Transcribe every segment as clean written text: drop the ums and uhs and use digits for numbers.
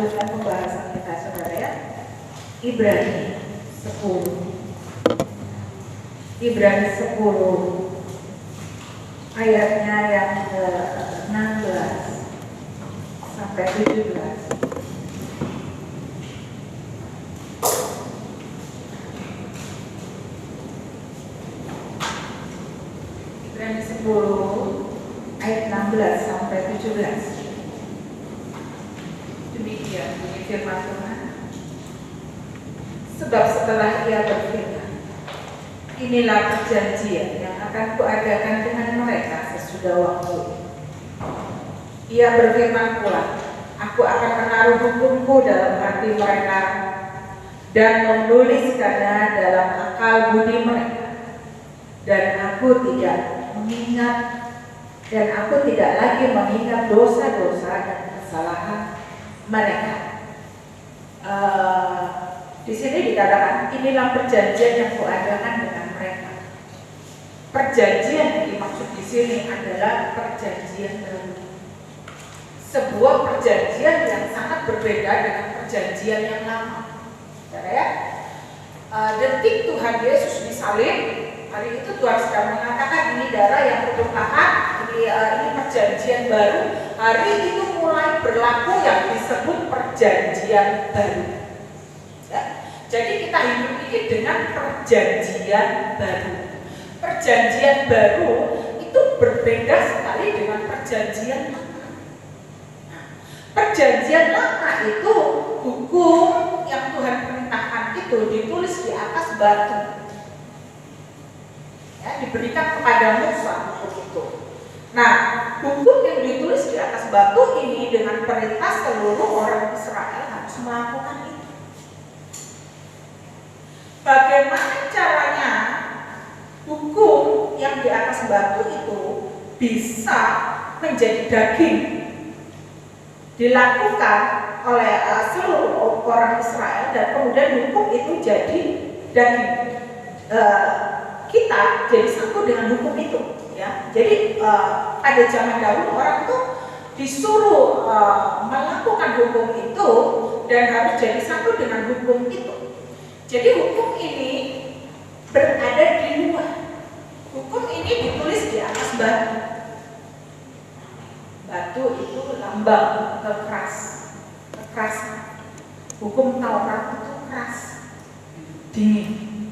melanjutkan pembahasan kita saudara ya. Ibrani 10 ayatnya yang ke-16 sampai 17. Ibrani 10 ayat 16 sampai 17. Demikian bunyi firman Tuhan. Sebab setelah ia berfirman, inilah perjanjian yang akan kuadakan dengan mereka sesudah waktu. Ia berfirman pula, aku akan menaruh hukumku dalam hati mereka dan menuliskannya dalam akal budi mereka, dan aku tidak lagi mengingat dosa-dosa dan kesalahan mereka. Di sini dikatakan inilah perjanjian yang kuadakan dengan mereka. Perjanjian yang dimaksud di sini adalah perjanjian baru. Sebuah perjanjian yang sangat berbeda dengan perjanjian yang lama. Saudara ya? Detik Tuhan Yesus disalib, hari itu Tuhan sedang mengatakan ini darah yang kutumpahkan, ini perjanjian baru. Hari itu mulai berlaku yang disebut perjanjian baru. Ya. Jadi kita hidup ini dengan perjanjian baru. Perjanjian baru itu berbeda sekali dengan perjanjian lama. Perjanjian lama itu hukum yang Tuhan perintahkan itu ditulis di atas batu. Ya, diberikan kepada Musa hukum itu. Nah, hukum yang ditulis di atas batu ini dengan perintah seluruh orang Israel harus melakukan itu. Bagaimana caranya hukum yang di atas batu itu bisa menjadi daging dilakukan oleh seluruh orang Israel dan kemudian hukum itu jadi daging, kita jadi satu dengan hukum itu ya. Jadi pada zaman dahulu orang itu disuruh melakukan hukum itu dan harus jadi satu dengan hukum itu. Jadi hukum ini berada di luar. Hukum ini ditulis di atas batu. Batu itu lambang kekerasan. Hukum Taurat itu keras, dingin,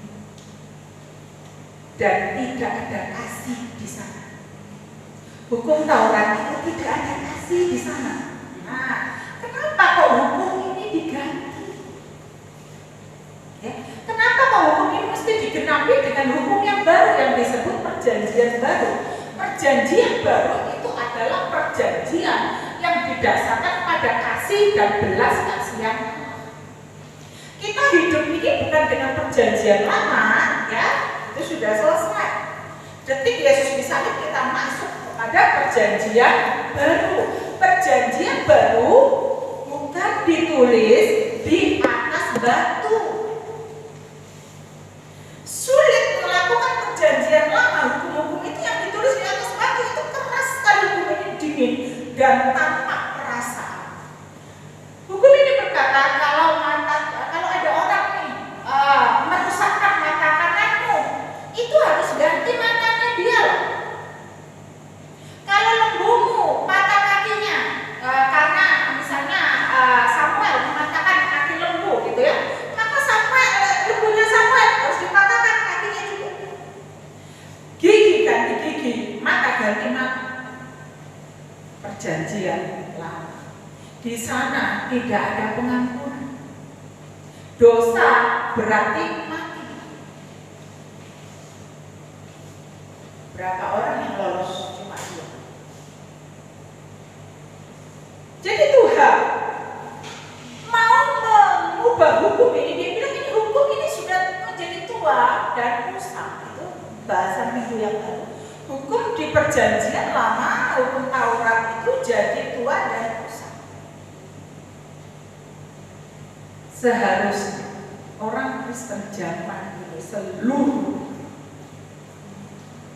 dan tidak ada kasih di sana. Hukum Taurat itu tidak ada kasih di sana. Nah, kenapa kok hukum ini diganti? Ya, kenapa kok hukum ini mesti digenapi dengan hukum yang baru yang disebut perjanjian baru? Perjanjian baru itu adalah perjanjian yang didasarkan pada kasih dan belas kasihan. Kita hidup ini bukan dengan perjanjian lama, ya, itu sudah selesai. Detik Yesus disalib kita masuk kepada perjanjian baru. Perjanjian baru bukan ditulis di atas batu. Sulit melakukan perjanjian lama. Hukum-hukum itu yang ditulis di atas batu itu keras sekali, hukum ini dingin dan tanpa perasaan. Hukum ini berkata kalau ada orang nih merusakkan mata kananmu, itu harus ganti matanya dia loh. Kalau lembumu patah kakinya karena misalnya Samuel mematahkan kaki lembu gitu ya, maka lembunya Samuel harus dipatahkan kakinya juga. Gigi ganti gigi, mata ganti mata. Perjanjian lama. Di sana tidak ada pengampunan. Dosa berarti mati. Berapa orang yang lolos? Cuma 2. Jadi Tuhan mau mengubah hukum ini. Dia bilang ini hukum ini sudah menjadi tua dan rusak. Itu bahasa minggu yang lalu. Hukum di perjanjian lama, hukum Taurat itu jadi tua dan rusak. Seharusnya orang Kristen zaman ini seluruh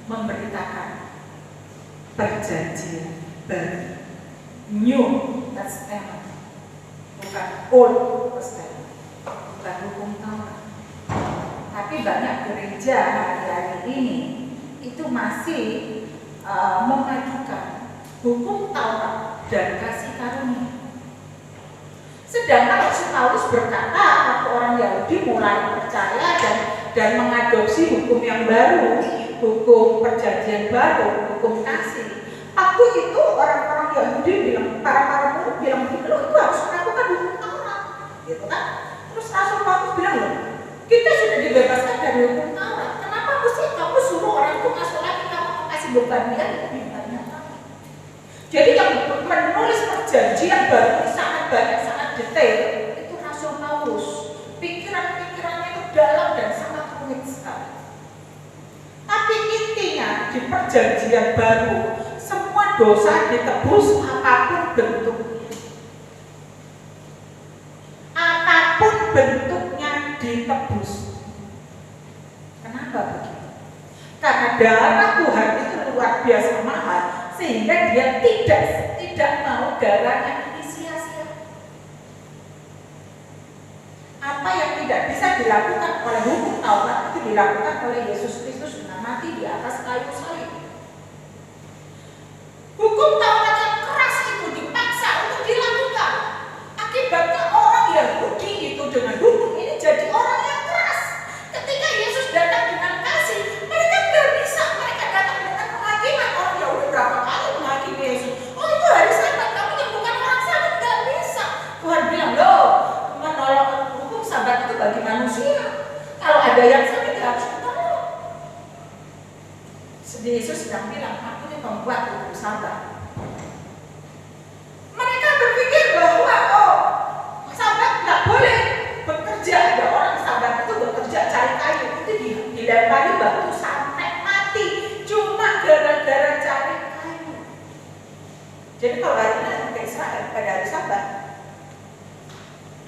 memberitakan perjanjian baru, New Testament, bukan Old Testament, bukan hukum Taurat. Tapi banyak gereja hari-hari ini itu masih memajukan hukum Taurat dan kasih karunia. Sedangkan Rasul Paulus berkata, waktu orang Yahudi mulai percaya dan mengadopsi hukum yang baru, hukum perjanjian baru, hukum kasih. Waktu itu orang-orang Yahudi bilang, para murid bilang, lo itu harus melakukan hukum Taurat, gitu kan? Terus Rasul Paulus bilang, loh, kita sudah dibebaskan dari hukum Taurat. Kenapa mesti kamu suruh orang itu masuk lagi, kamu kasih beban dia lebih banyak? Jadi yang menulis perjanjian baru ini sangat banyak, sangat detail. Itu Rasul Paulus. Pikiran-pikirannya itu dalam dan sangat rumit sekali. Tapi intinya di perjanjian baru semua dosa ditebus apapun bentuknya. Apapun bentuknya ditebus. Kenapa begitu? Karena darah Tuhan itu luar biasa mahal, sehingga dia tidak mau darahnya ini sia-sia. Apa yang tidak bisa dilakukan oleh hukum Taurat itu dilakukan oleh Yesus Kristus dengan mati di atas kayu salib. Hukum Taurat yang keras itu dipaksa untuk dilakukan. Akibatnya orang Yahudi itu dengan hukum ini jadi orang yang keras. Ketika Yesus datang dengan kasih, mereka tidak bisa. Mereka datang dengan penghakiman. Orang Yahudi berapa kali menghakimi Yesus? Oh, itu hari Sabat, kamu yang bukan orang Sabat, tidak bisa. Tuhan bilang, loh, menolong hukum Sabat itu bagi manusia. Kalau ada yang sakit harus ditolong. Yesus sedang bilang, aku ini membuat hukum Sabat. Mereka berpikir bahwa Sabat nggak boleh bekerja. Ada orang Sabat itu bekerja cari kayu, itu dilempari batu sampai mati cuma gara-gara cari kayu. Jadi kalau hari ini ke Israel pada hari Sabat,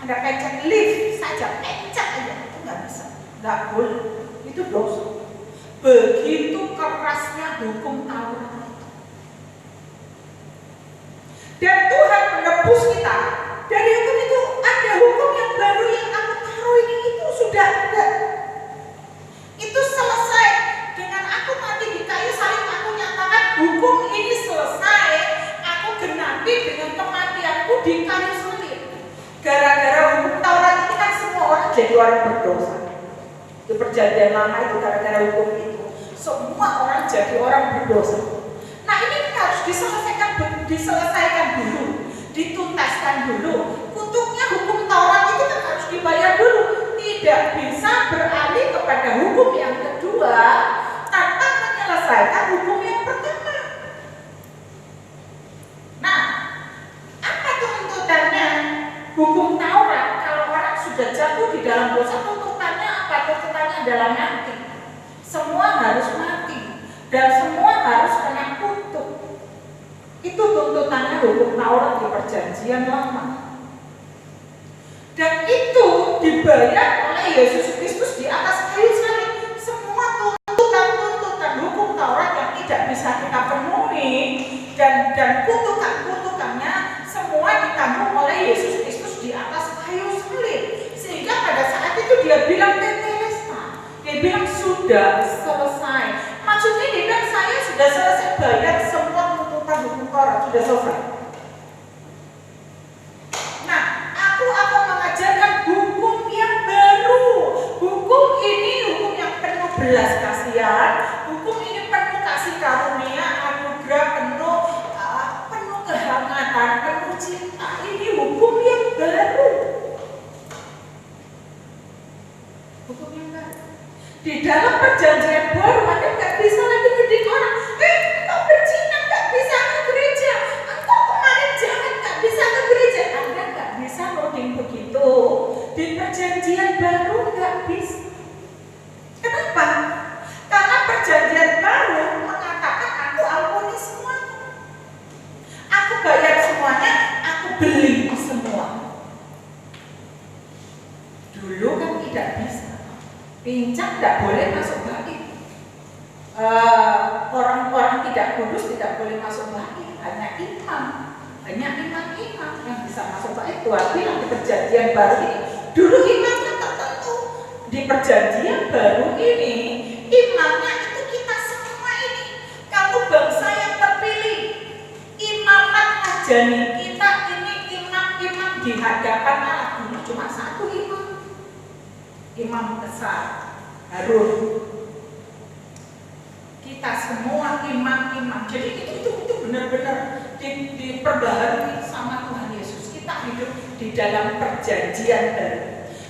ada pencet lift saja, pencet aja itu nggak bisa, nggak boleh, itu dosa. Begitu kerasnya hukum Taurat. Dan Tuhan menebus kita dari hukum itu. Ada hukum yang baru yang aku taruh ini, itu sudah ada. Itu selesai dengan aku mati di kayu salib. Aku nyatakan hukum ini selesai. Aku genapi dengan kematianku di kayu salib. Gara-gara hukum Taurat ini kan semua orang jadi orang berdosa. Di perjanjian lama itu gara-gara hukum itu semua orang jadi orang berdosa. Nah, ini harus diselesaikan dulu, dituntaskan dulu. Kutuknya hukum Taurat itu kan harus dibayar dulu. Tidak bisa beralih kepada hukum yang kedua tanpa menyelesaikan hukum yang pertama. Nah, apa tuntutannya? Hukum Taurat, kalau orang sudah jatuh di dalam dosa, tuntutannya apa? Tuntutannya adalah mati. Semua harus mati dan semua harus kena kutuk. Itu tuntutannya hukum Taurat di perjanjian lama. Dan itu dibayar oleh Yesus Kristus di atas kayu salib. Semua tuntutan hukum Taurat yang tidak bisa kita penuhi dan kutukannya semua ditanggung oleh Yesus Kristus di atas kayu salib. Sehingga pada saat itu dia bilang tetelestai. Dia bilang sudah selesai. Maksudnya dia bilang saya sudah selesai bayar semua tuntutan hukum Taurat, sudah selesai. Nah, aku akan mengajarkan hukum yang baru. Hukum ini hukum yang penuh belas kasihan. Hukum ini penuh kasih karunia, anugerah, penuh kehangatan, penuh cinta. Ini hukum yang baru. Hukum yang baru. Di dalam perjanjian baru Anda nggak bisa lagi mendidik orang. Engkau berzina nggak bisa ke gereja. Engkau kemarin jahat nggak bisa ke gereja. Anda nggak bisa noding begitu. Di perjanjian baru nggak bisa. Kenapa? Karena perjanjian baru mengatakan aku ampuni semuanya. Aku bayar semuanya. Aku beli semua. Dulu kan tidak bisa. Pincang tidak boleh masuk bait. Orang-orang tidak kudus tidak boleh masuk bait. Hanya imam yang bisa bisa masuk ke Tuhan bilang di perjanjian baru ini. Dulu imamnya tertentu, di perjanjian baru ini imamnya itu kita semua ini. Kamu bangsa yang terpilih, imamat ngajani kita ini imam-imam di hadapan Allah. Dulu cuma satu imam besar Harun. Kita semua imam-imam. Jadi itu benar-benar diperbaharui sama Tuhan Yesus. Kita hidup di dalam perjanjian baru.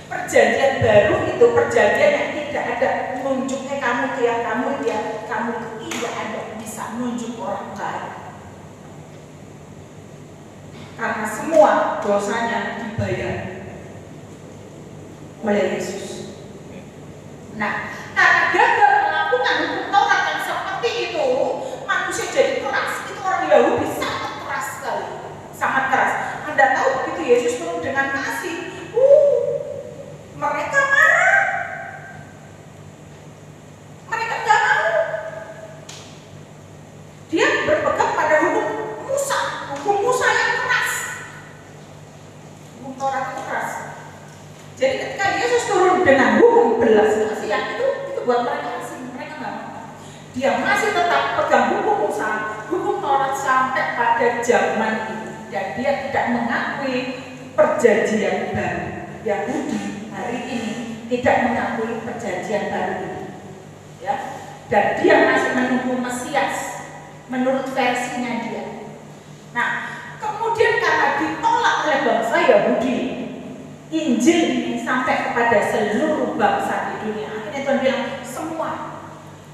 Perjanjian baru itu perjanjian yang tidak ada nunjuknya kamu tidak ada bisa nunjuk orang lain. Karena semua dosanya dibayar oleh Yesus. Nah, karena gagal melakukan hukum Taurat yang seperti itu, manusia jadi keras. Itu orang Yahudi sangat keras sekali, sangat keras. Anda tahu begitu Yesus turun dengan kasih, mereka marah, mereka nggak mau. Dia berpegang pada hukum Musa yang keras, hukum Taurat itu keras. Jadi ketika Yesus turun dengan hukum belas kasihan itu buat mereka asing, mereka nggak mau. Dia masih tetap pegang hukum Musa, hukum Taurat sampai pada zaman ini, dan dia tidak mengakui perjanjian baru. Yahudi hari ini tidak mengakui perjanjian baru ini, ya. Dan dia masih menunggu Mesias menurut versinya dia. Nah, kemudian karena ditolak oleh bangsa Yahudi, Injil ini sampai kepada seluruh bangsa di dunia. Akhirnya Tuhan bilang, semua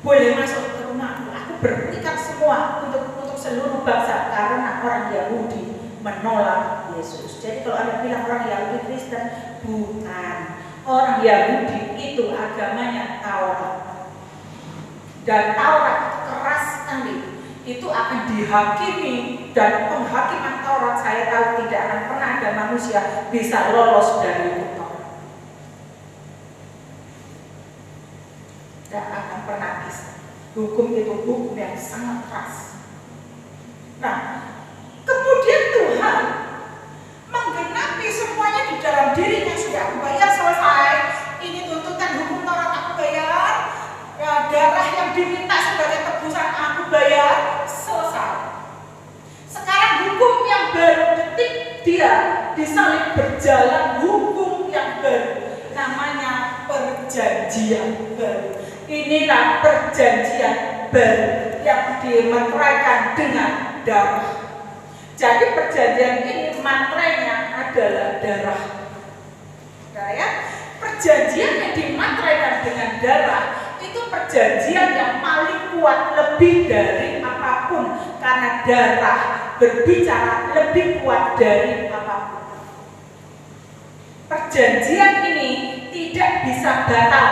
boleh masuk ke rumahku. Aku berikan semua untuk seluruh bangsa karena orang Yahudi menolak Yesus. Jadi kalau Anda bilang orang Yahudi Kristen, bukan. Orang Yahudi itu agamanya Taurat. Dan Taurat itu keras sekali. Itu akan dihakimi, dan penghakiman Taurat saya tahu tidak akan pernah ada manusia bisa lolos dari hukum Taurat. Tidak akan pernah bisa. Hukum itu hukum yang sangat keras. Nah, kemudian Tuhan menggenapi semuanya di dalam dirinya. Sudah aku bayar, selesai. Ini tuntutan hukum Taurat aku bayar. Ya, darah yang diminta sebagai tebusan aku bayar, selesai. Sekarang hukum yang baru, detik dia disalib berjalan hukum yang baru, namanya perjanjian baru. Inilah perjanjian baru yang dimeteraikan dengan darah. Jadi perjanjian ini materainya adalah darah. Nah, ya, perjanjian yang dimateraikan dengan darah itu perjanjian yang paling kuat, lebih dari apapun, karena darah berbicara lebih kuat dari apapun. Perjanjian ini tidak bisa batal,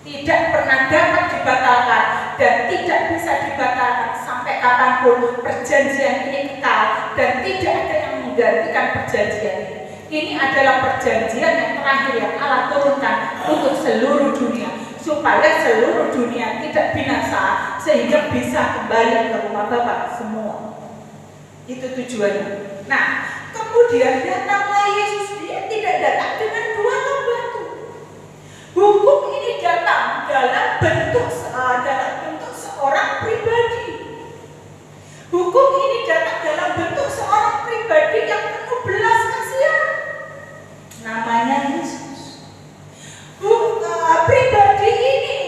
tidak pernah dapat dibatalkan, dan tidak bisa dibatalkan sampai kapanpun. Perjanjian ini kekal dan tidak ada yang menggantikan perjanjian ini. Ini adalah perjanjian yang terakhir yang Allah turunkan untuk seluruh dunia, supaya seluruh dunia tidak binasa, sehingga bisa kembali ke rumah Bapa semua. Itu tujuannya. Nah, kemudian datanglah Yesus. Dia tidak datang dengan dua batu. Hukum ini datang dalam bentuk seorang pribadi. Hukum ini datang dalam bentuk seorang pribadi yang penuh belas kasihan. Namanya Yesus. Pribadi ini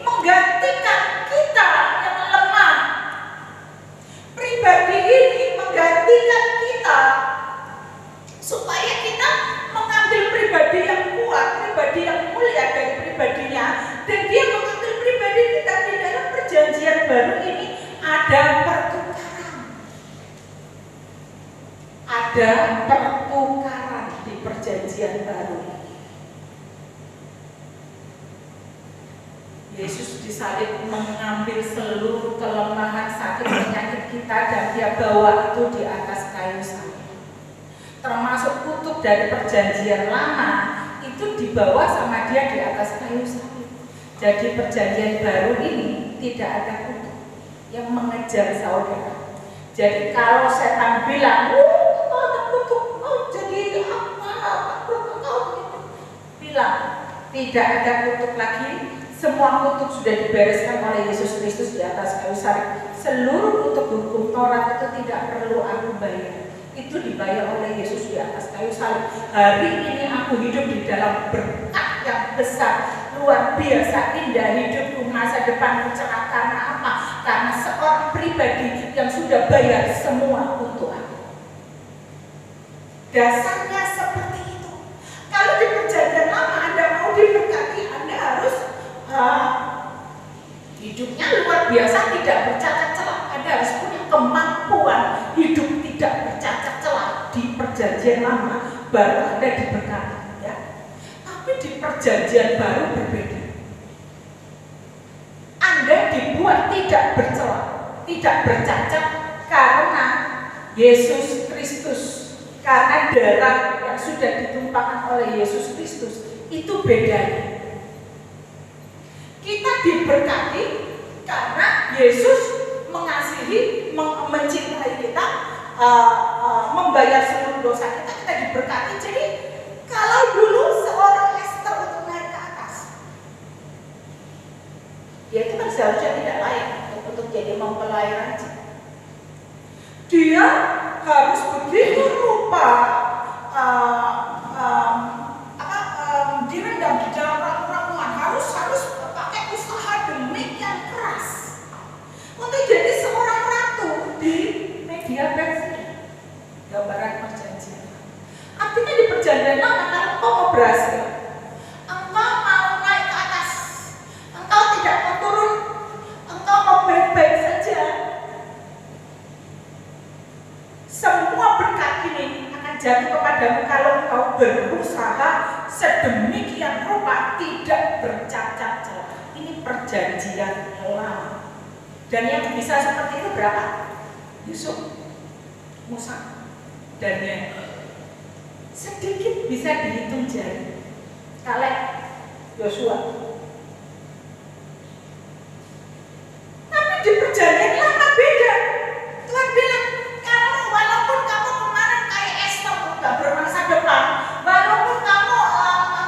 menggantikan kita yang lemah. Pribadi ini menggantikan kita supaya kita mengambil pribadi yang kuat, pribadi yang mulia dari pribadinya, dan dia mengambil pribadi kita. Di dalam perjanjian baru ini ada pertukaran. Ada pertukaran di perjanjian baru. Yesus disalib mengambil seluruh kelemahan, sakit, penyakit kita, dan dia bawa itu di atas kayu salib. Termasuk kutub dari perjanjian lama itu dibawa sama dia di atas kayu salib. Jadi perjanjian baru ini tidak ada kutub yang mengejar saudara. Jadi kalau setan bilang, ada kutub tidak ada kutuk lagi. Semua kutuk sudah dibereskan oleh Yesus Kristus di atas kayu salib. Seluruh kutuk hukum Taurat itu tidak perlu aku bayar. Itu dibayar oleh Yesus di atas kayu salib. Hari ini aku hidup di dalam berkat yang besar, luar biasa indah hidupku, masa depanku cerah. Karena apa? Karena seorang pribadi yang sudah bayar semua untuk aku. Dasarnya seperti itu. Kalau di perjanjian lama Anda mau diberkati, Anda harus hidupnya luar biasa, tidak bercacat celah. Anda harus punya kemampuan hidup tidak bercacat celah. Di perjanjian lama baru Anda diberkati, ya. Tapi di perjanjian baru berbeda. Anda dibuat tidak bercelah, tidak bercacat karena Yesus Kristus, karena darah yang sudah ditumpahkan oleh Yesus Kristus. Itu bedanya. Kita diberkati karena Yesus mengasihi, mencintai kita, membayar seluruh dosa kita. Kita diberkati. Jadi kalau dulu seorang Esther untuk naik ke atas, dia itu kan seharusnya tidak layak untuk jadi mempelai raja. Dia harus begitu rupa direndam di dalam ramuan, harus pakai usaha demikian keras untuk jadi seorang ratu di media Persia. Gambaran perjanjian. Artinya di perjanjian lama, kalau engkau mau berhasil, engkau mau naik ke atas, engkau tidak mau turun, engkau mau baik-baik saja, semua berkat ini akan jatuh kepadamu kalau engkau berusaha sedemikian rupa tidak bercacat celah. Ini perjanjian lama. Dan yang bisa seperti itu berapa? Yusuf, Musa, Daniel. Sedikit bisa dihitung jari. Kaleb, Yosua. Tapi di perjanjian lama beda. Tuhan bilang, kamu walaupun kamu kemarin kayak Esther gak bermasa depan, walaupun kamu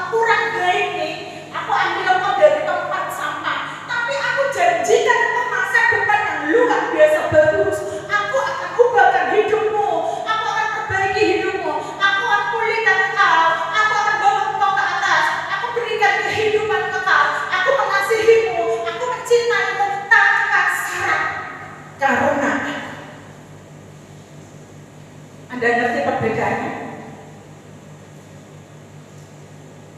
kurang baik nih, aku ambil kamu dari tempat sampah, tapi aku janjikan ke masa depan yang luar biasa bagus. Aku akan ubahkan hidupmu, aku akan perbaiki hidupmu, aku akan pulihkan engkau, aku akan bawa engkau ke atas, aku berikan kehidupan kekal, aku mengasihimu, aku mencintaimu tanpa syarat. Karena Anda ngerti perbedaannya?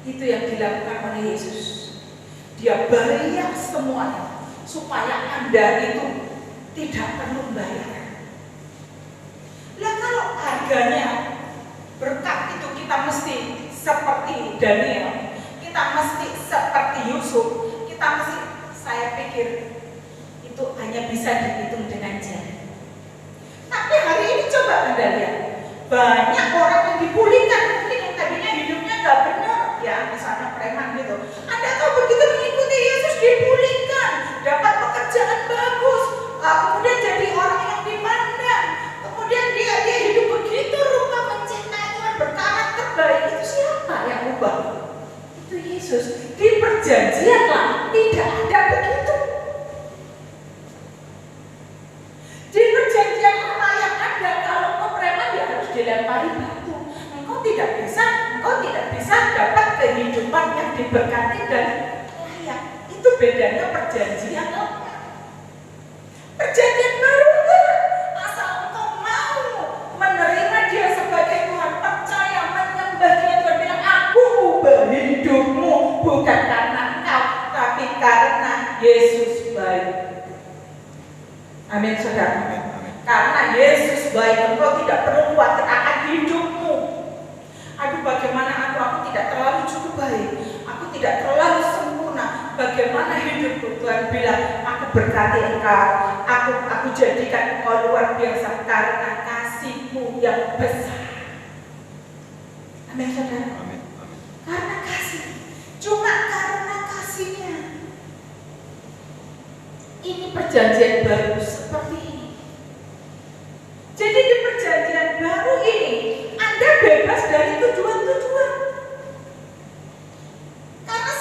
Itu yang dilakukan oleh Yesus. Dia bayar semuanya supaya Anda itu tidak perlu bayar. Lah kalau harganya berkat itu kita mesti seperti Daniel, kita mesti seperti Yusuf, kita mesti, saya pikir itu hanya bisa dihitung dengan jari. Tapi hari ini coba Anda lihat, banyak orang yang dipulihkan, mungkin yang tadinya hidupnya nggak benar, ya misalnya preman gitu. Anda tahu begitu mengikuti Yesus dipulihkan, dapat pekerjaan bagus, kemudian jadi orang yang dipandang, kemudian dia hidup begitu rupa mencintai Tuhan, berkarakter baik. Itu siapa yang ubah? Itu Yesus. Di perjanjian lama tidak ada begitu. Di perjanjian lama yang ada, kalau engkau preman ya harus dilempari batu. Engkau tidak bisa dapat kehidupan yang diberkati dan layak. Itu bedanya perjanjian lama. Perjanjian baru enggak. Asal engkau mau menerima Dia sebagai Tuhan, percaya menyembah Dia, Tuhan bilang, aku ubah hidupmu bukan karena engkau, tapi karena Yesus baik. Amin, saudara. Karena Yesus baik, engkau tidak perlu khawatir akan hidupmu. Aduh, bagaimana aku tidak terlalu cukup baik, aku tidak terlalu sempurna. Bagaimana hidupku? Tuhan bilang, aku berkati engkau, aku jadikan engkau luar biasa karena kasih-Mu yang besar. Amin, saudara. Amin. Karena kasih, cuma karena kasih-Nya. Ini perjanjian baru seperti ini. Jadi di perjanjian baru ini Anda bebas dari tujuan-tujuan. Karena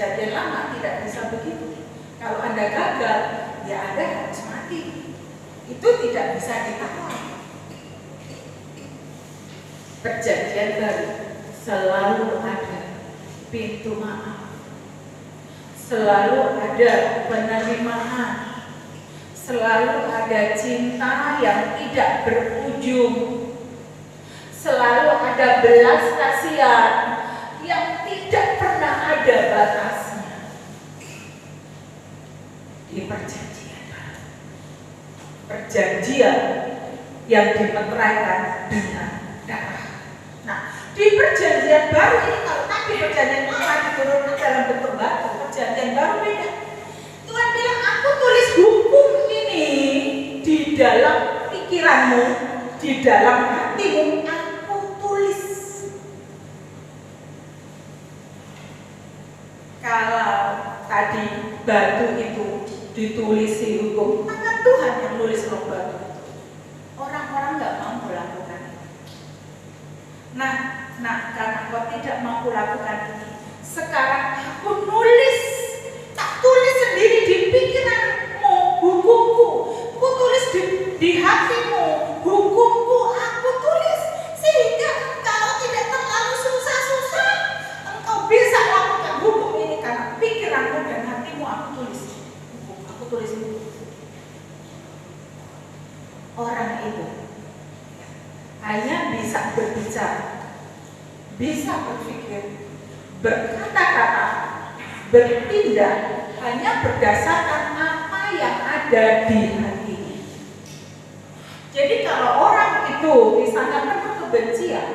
Perjanjian lama tidak bisa begitu. Kalau Anda gagal, ya Anda harus mati. Itu tidak bisa ditawar. Perjanjian baru selalu ada pintu maaf, selalu ada penerimaan, selalu ada cinta yang tidak berujung, selalu ada belas kasihan yang tidak pernah ada batasnya di perjanjian baru. Perjanjian yang dimeteraikan dengan darah. Nah, di perjanjian baru ini, kalau tadi perjanjian lama diturunkan dalam bentuk batu, perjanjian baru beda. Tuhan bilang, aku tulis hukum ini di dalam pikiranmu, di dalam hatimu, aku tulis. Kalau tadi batu itu ditulisi hukum, maka Tuhan yang nulis roh batu. Orang-orang nggak mau melakukan. Nah, karena kau tidak mau lakukan ini, sekarang aku nulis, tak tulis sendiri di pikiranmu, hukumku, aku tulis di hatimu, hukumku aku tulis, sehingga engkau tidak terlalu susah-susah, engkau bisa lakukan hukum ini karena pikiranmu dan hatimu aku tulis. Aku tulis itu. Orang itu hanya bisa berbicara, bisa berpikir, berkata-kata, bertindak hanya berdasarkan apa yang ada di hatinya. Jadi kalau orang itu misalnya penuh kebencian,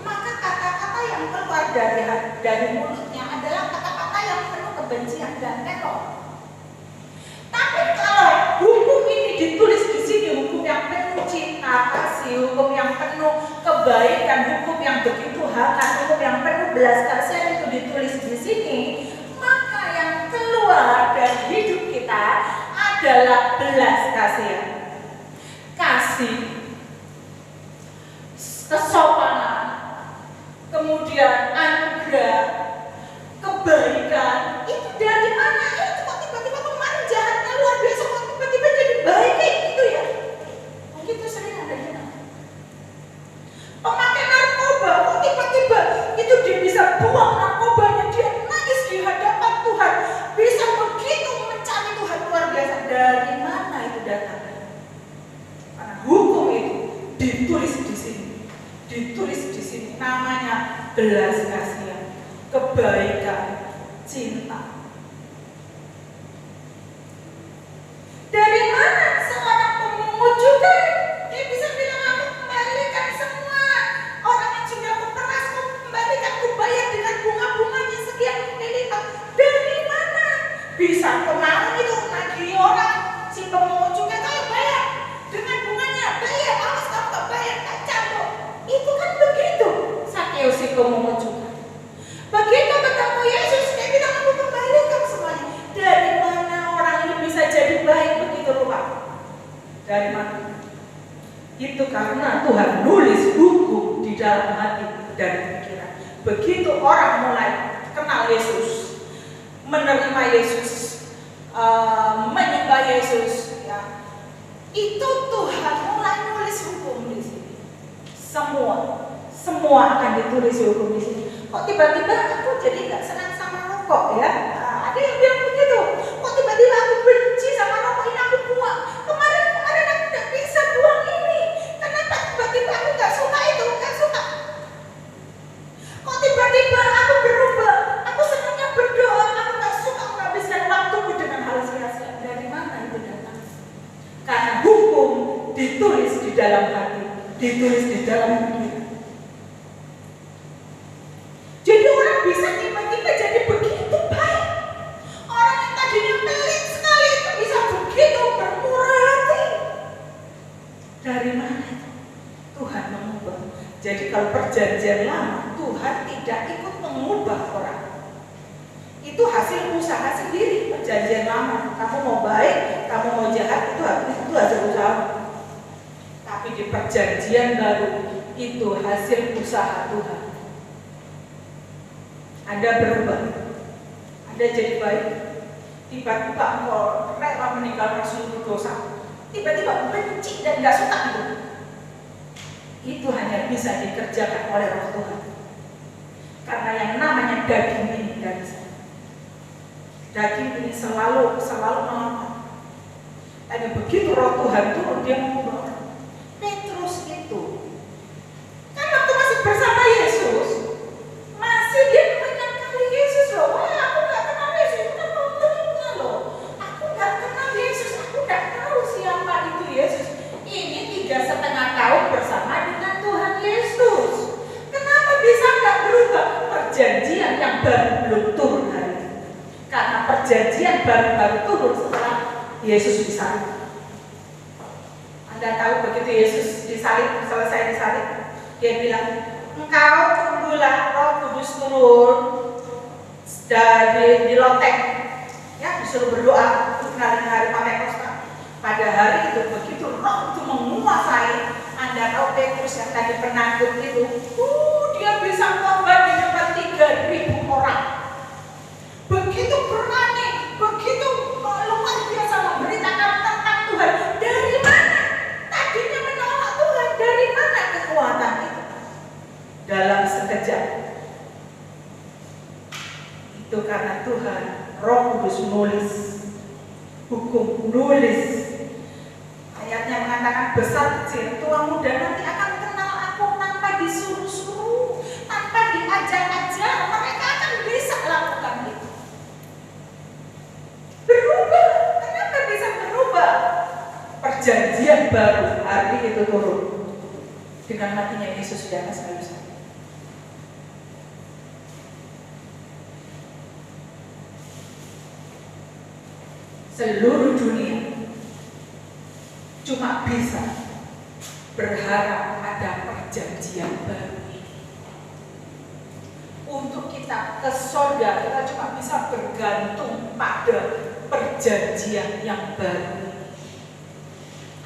maka kata-kata yang keluar dari mulutnya adalah kata-kata yang penuh kebencian dan teror. Tapi kalau hukum ini ditulis di sini, hukum yang penuh cinta kasih, hukum yang penuh kebaikan, hukum yang begitu hangat, hukum yang penuh belas kasihan itu ditulis di sini, maka yang keluar dari hidup kita adalah belas kasihan, kasih, kesopanan, kemudian anugerah, kebaikan. Itu dari mana? Itu kok tiba-tiba kemarin jahatnya luar biasa, kok tiba-tiba jadi baik kayak gitu ya? Mungkin itu sering ada di mana? Pemakai narkoba, kok tiba-tiba itu dia bisa buang narkobanya, dia nangis di hadapan Tuhan, bisa begitu mencari Tuhan luar biasa. Dari mana itu datangnya? Karena hukum itu ditulis di sini, ditulis di sini, namanya belas kasihan, kebaikan, cinta. Dari mana seorang pemungut juga dia bisa bilang, aku kembalikan semua orang yang sudah aku peras, aku kembalikan, aku bayar dengan bunga-bunganya sekian kali lipat. Dari mana bisa? Kemarin itu nagih orang, si pemungut juga kayak bayar dengan bunganya, bayar, awas kamu gak bayar, tak campur. Itu kan begitu. Sakeus si pemungut juga. Begitu ketemu Yesus, dia bilang, aku kembalikan semuanya. Dari mana orang ini bisa jadi baik begitu rupa? Dari mana? Itu karena Tuhan nulis hukum di dalam hati dan pikiran. Begitu orang mulai kenal Yesus, menerima Yesus, menyembah Yesus, ya, itu Tuhan mulai nulis hukum di sini. Semua akan ditulis hukum di sini. Kok tiba-tiba aku jadi nggak senang sama rokok ya? Ada yang bilang begitu. Kok tiba-tiba aku benci sama rokok ini, aku buang. Kemarin aku nggak bisa buang ini. Kenapa tiba-tiba aku nggak suka itu, nggak suka? Kok tiba-tiba aku berubah? Aku senangnya berdoa, aku nggak suka menghabiskan waktuku dengan hal sia-sia. Dari mana itu datang? Karena hukum ditulis di dalam hati, ditulis di dalam pikiran. Jadi orang bisa tiba-tiba jadi begitu baik. Orang yang tadinya pelit sekali itu bisa begitu bermurah hati. Dari mana itu? Tuhan mengubah. Jadi kalau perjanjian lama, Tuhan tidak ikut mengubah orang. Itu hasil usaha sendiri. Perjanjian lama, kamu mau baik, kamu mau jahat, itu hasil usaha. Tapi di perjanjian baru, itu hasil usaha Tuhan. Anda berubah, Anda jadi baik, tiba-tiba engkau rela meninggalkan seluruh dosa, tiba-tiba benci dan nggak suka itu hanya bisa dikerjakan oleh Roh Tuhan. Karena yang namanya daging ini nggak bisa. Daging ini selalu melawan. Tapi begitu Roh Tuhan turun, dia mengubah. Petrus itu kan waktu masih bersama Yesus, masih dia menyangkali Yesus loh. Wah, aku nggak kenal Yesus, itu kan ngomongnya loh. Aku nggak kenal Yesus, aku nggak tahu siapa itu Yesus. Ini 3,5 tahun bersama dengan Tuhan Yesus. Kenapa bisa nggak berubah? Perjanjian yang baru belum turun hari ini. Karena perjanjian baru turun setelah Yesus disalib. Anda tahu begitu Yesus disalib, selesai disalib, dia bilang, engkau tunggulah Roh Kudus turun dari di loteng, ya disuruh berdoa untuk hari Pentakosta. Pada hari itu begitu Roh itu menguasai, Anda tahu Petrus yang tadi penakut itu, dia bisa korban di depan 3.000 orang. Begitu berani, begitu luar biasa memberitakan tentang Tuhan. Dari mana? Tadinya menolak Tuhan. Dari mana kekuatan itu? Dalam sekejap. Itu karena Tuhan, Roh Kudus nulis, hukum nulis. Ayatnya mengatakan besar kecil, tua muda nanti akan kenal aku tanpa disuruh-suruh, tanpa diajak-ajak, mereka akan bisa lakukan itu. Berubah, kenapa bisa berubah? Perjanjian baru hari itu turun dengan matinya Yesus di atas kayu salib. Seluruh dunia cuma bisa berharap ada perjanjian baru. Untuk kita ke surga, kita cuma bisa bergantung pada perjanjian yang baru.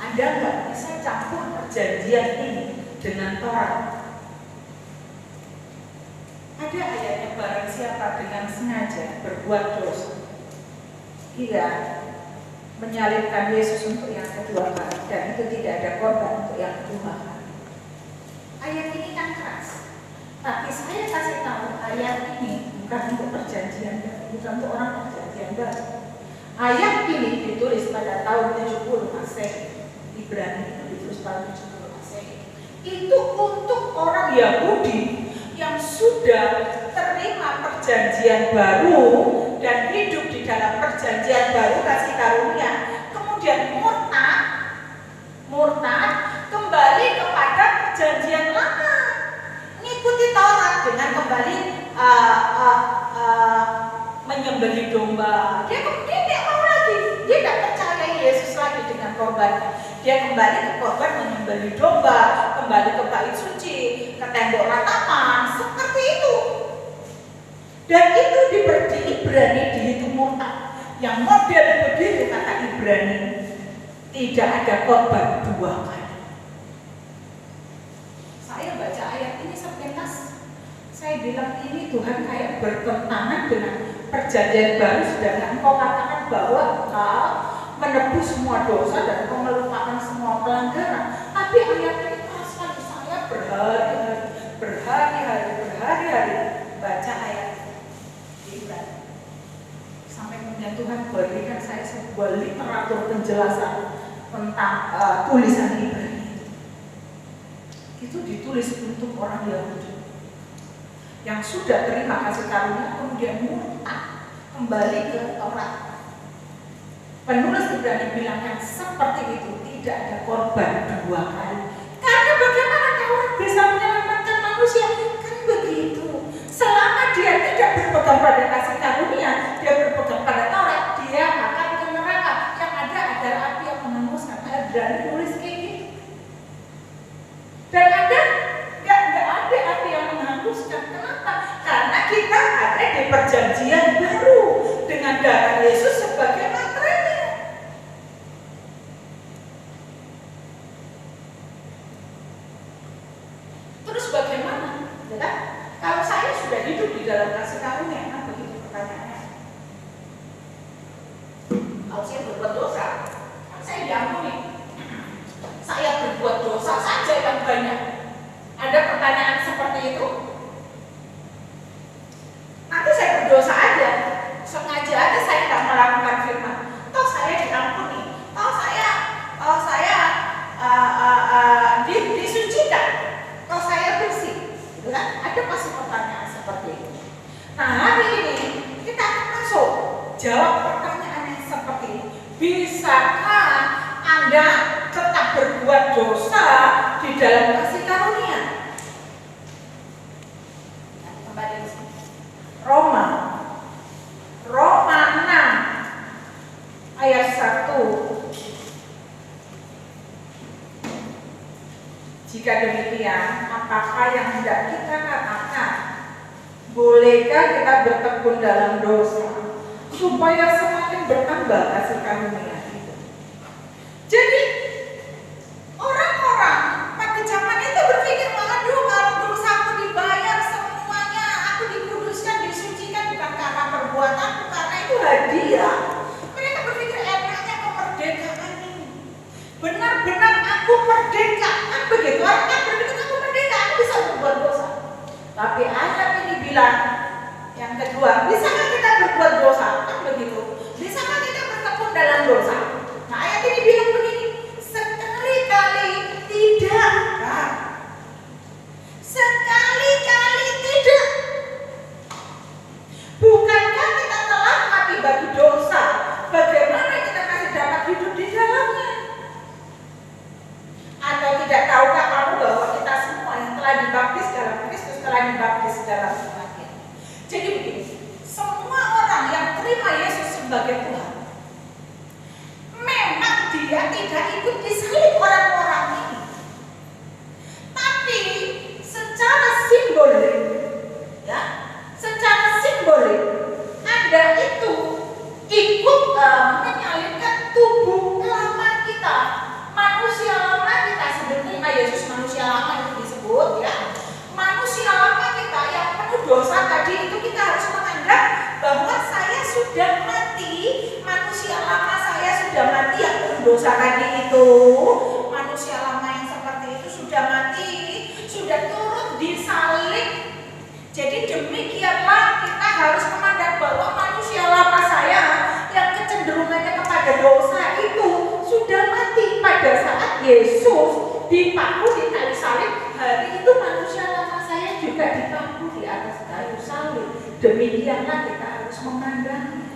Anda nggak bisa campur perjanjian ini dengan Taurat. Ada ayatnya, barang siapa dengan sengaja berbuat dosa, ia menyalibkan Yesus untuk yang kedua kali, dan itu tidak ada korban untuk yang kedua kali. Ayat ini kan keras, tapi saya kasih tahu ayat ini bukan untuk perjanjian baru, bukan untuk orang perjanjian baru. Ayat ini ditulis pada tahun 70 Masehi, Ibrani ditulis tahun 70 Masehi. Itu untuk orang Yahudi yang sudah terima perjanjian baru dan hidup di dalam perjanjian baru kasih karunia, kemudian murtad kembali kepada perjanjian lama, ngikuti Taurat dengan kembali menyembelih domba. Dia tidak mau lagi, dia tidak percaya Yesus lagi dengan korbannya. Dia kembali ke korban menyembelih domba, kembali ke bait suci, ke tembok ratapan, seperti itu. Dan itu di Ibrani dihitung murtad. Yang model begitu kata Ibrani, tidak ada korban dua kali. Saya baca ayat ini sepintas, saya bilang ini Tuhan kayak bertentangan dengan perjanjian baru, sedangkan engkau katakan bahwa engkau menebus semua dosa dan engkau melupakan semua pelanggaran. Tapi ayat ini keras sekali. Saya berhari-hari baca ayat Ibrani. Sampai kemudian Tuhan berikan saya sebuah literatur penjelasan tentang tulisan Ibrani. Itu ditulis untuk orang Yahudi yang sudah terima kasih karunia kemudian murtad kembali ke Taurat. Penulis Ibrani bilang yang seperti itu tidak ada korban dua kali. Karena bagaimana Taurat bisa menyelamatkan manusia? Kan begitu. Selama dia tidak berpegang pada kasih karunia, dia berpegang pada Taurat, dia akan ke neraka. Yang ada adalah api yang menghanguskan. Ibrani tulis kayak gitu. Dan ada nggak ada api yang menghanguskan. Kenapa? Karena kita ada di perjanjian baru dengan darah Yesus sebagai materainya. Terus bagaimana? Ya kan? Kalau saya sudah hidup di dalam kasih karunia, kan begitu pertanyaannya. pertanyaan seperti itu? Nanti saya berdosa aja, sengaja aja saya tidak melakukan firman. Toh saya diampuni, toh saya disucikan, toh saya bersih, gitu kan? Ada pasti pertanyaan seperti itu. Nah, hari ini kita akan masuk jawab pertanyaan yang seperti ini. Bisakah Anda tetap berbuat dosa di dalam kasih karunia? Kembali ke sini. Roma 6 ayat 1. Jika demikian, apakah yang hendak kita katakan? Bolehkah kita bertekun dalam dosa supaya semakin bertambah kasih karunia itu? Jadi orang-orang pada zaman itu berpikir, waduh, kalau dosaku dibayar semuanya, aku dikuduskan, disucikan bukan karena perbuatanku, karena itu hadiah. Mereka berpikir enaknya kemerdekaan ini. Benar-benar aku merdeka, kan begitu? Orang kan berpikir aku merdeka, aku bisa berbuat dosa. Tapi ayat ini bilang yang kedua, bisakah kita berbuat dosa? Kan begitu. Bisakah kita bertekun dalam dosa? Nah, ayat ini bilang begini, sekali-kali tidak. Nah, sekali-kali tidak. Bukankah kita telah mati bagi dosa? Bagaimana kita masih dapat hidup di dalamnya? Atau tidak tahukah kamu bahwa kita semua yang telah dibaptis dalam Kristus telah dibaptis dalam kematian? Jadi begini, semua orang yang terima Yesus sebagai Tuhan, memang dia tidak ikut disalib orang-orang ini, tapi secara simbolik, ya, secara simbolik, Anda itu ikut menyalibkan tubuh lama kita, manusia lama kita. Sebetulnya Yesus manusia lama itu disebut, ya, manusia lama kita yang penuh dosa tadi itu kita harus menganggap bahwa saya sudah mati, manusia lama saya sudah mati yang penuh dosa tadi itu, manusia lama yang seperti itu sudah mati, sudah turut disalib. Jadi demikianlah kita harus memandang bahwa manusia lama saya yang kecenderungannya kepada dosa itu sudah mati pada saat Yesus dipaku di kayu salib. Hari itu manusia lama saya juga dipaku di atas kayu salib. Demikianlah kita harus memandangnya,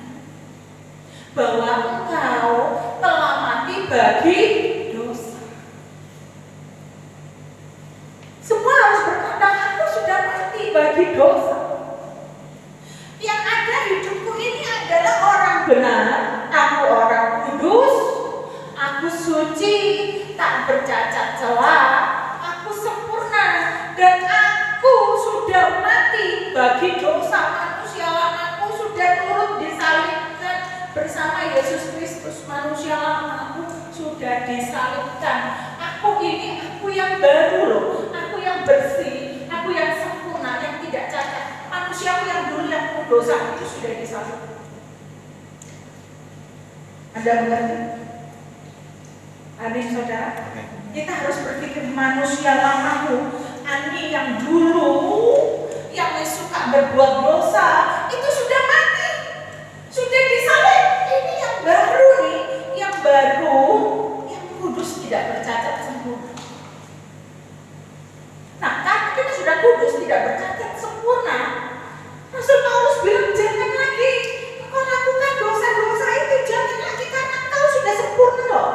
bahwa engkau telah mati bagi dosa. Semua harus berkata, aku sudah mati bagi dosa. Yang ada hidupku ini adalah orang benar, aku orang kudus, aku suci, tak bercacat celah, aku sempurna, dan aku sudah mati bagi dosa. Manusia lamaku sudah turut disalibkan bersama Yesus Kristus. Manusia lamaku sudah disalibkan. Aku ini, aku yang baru loh, aku yang bersih, aku yang sempurna, yang tidak cacat. Manusiaku yang dulu yang penuh dosa itu sudah disalibkan. Anda mengerti? Amin, saudara. Kita harus berpikir manusia lamaku, Ani yang dulu yang suka berbuat dosa itu sudah mati, sudah disalib. Ini yang baru nih, yang baru, yang kudus, tidak bercacat, sempurna. Nah, karena kita sudah kudus, tidak bercacat, sempurna, Rasul Paulus bilang jangan lagi engkau lakukan dosa-dosa itu, jangan lagi, karena engkau sudah sempurna loh,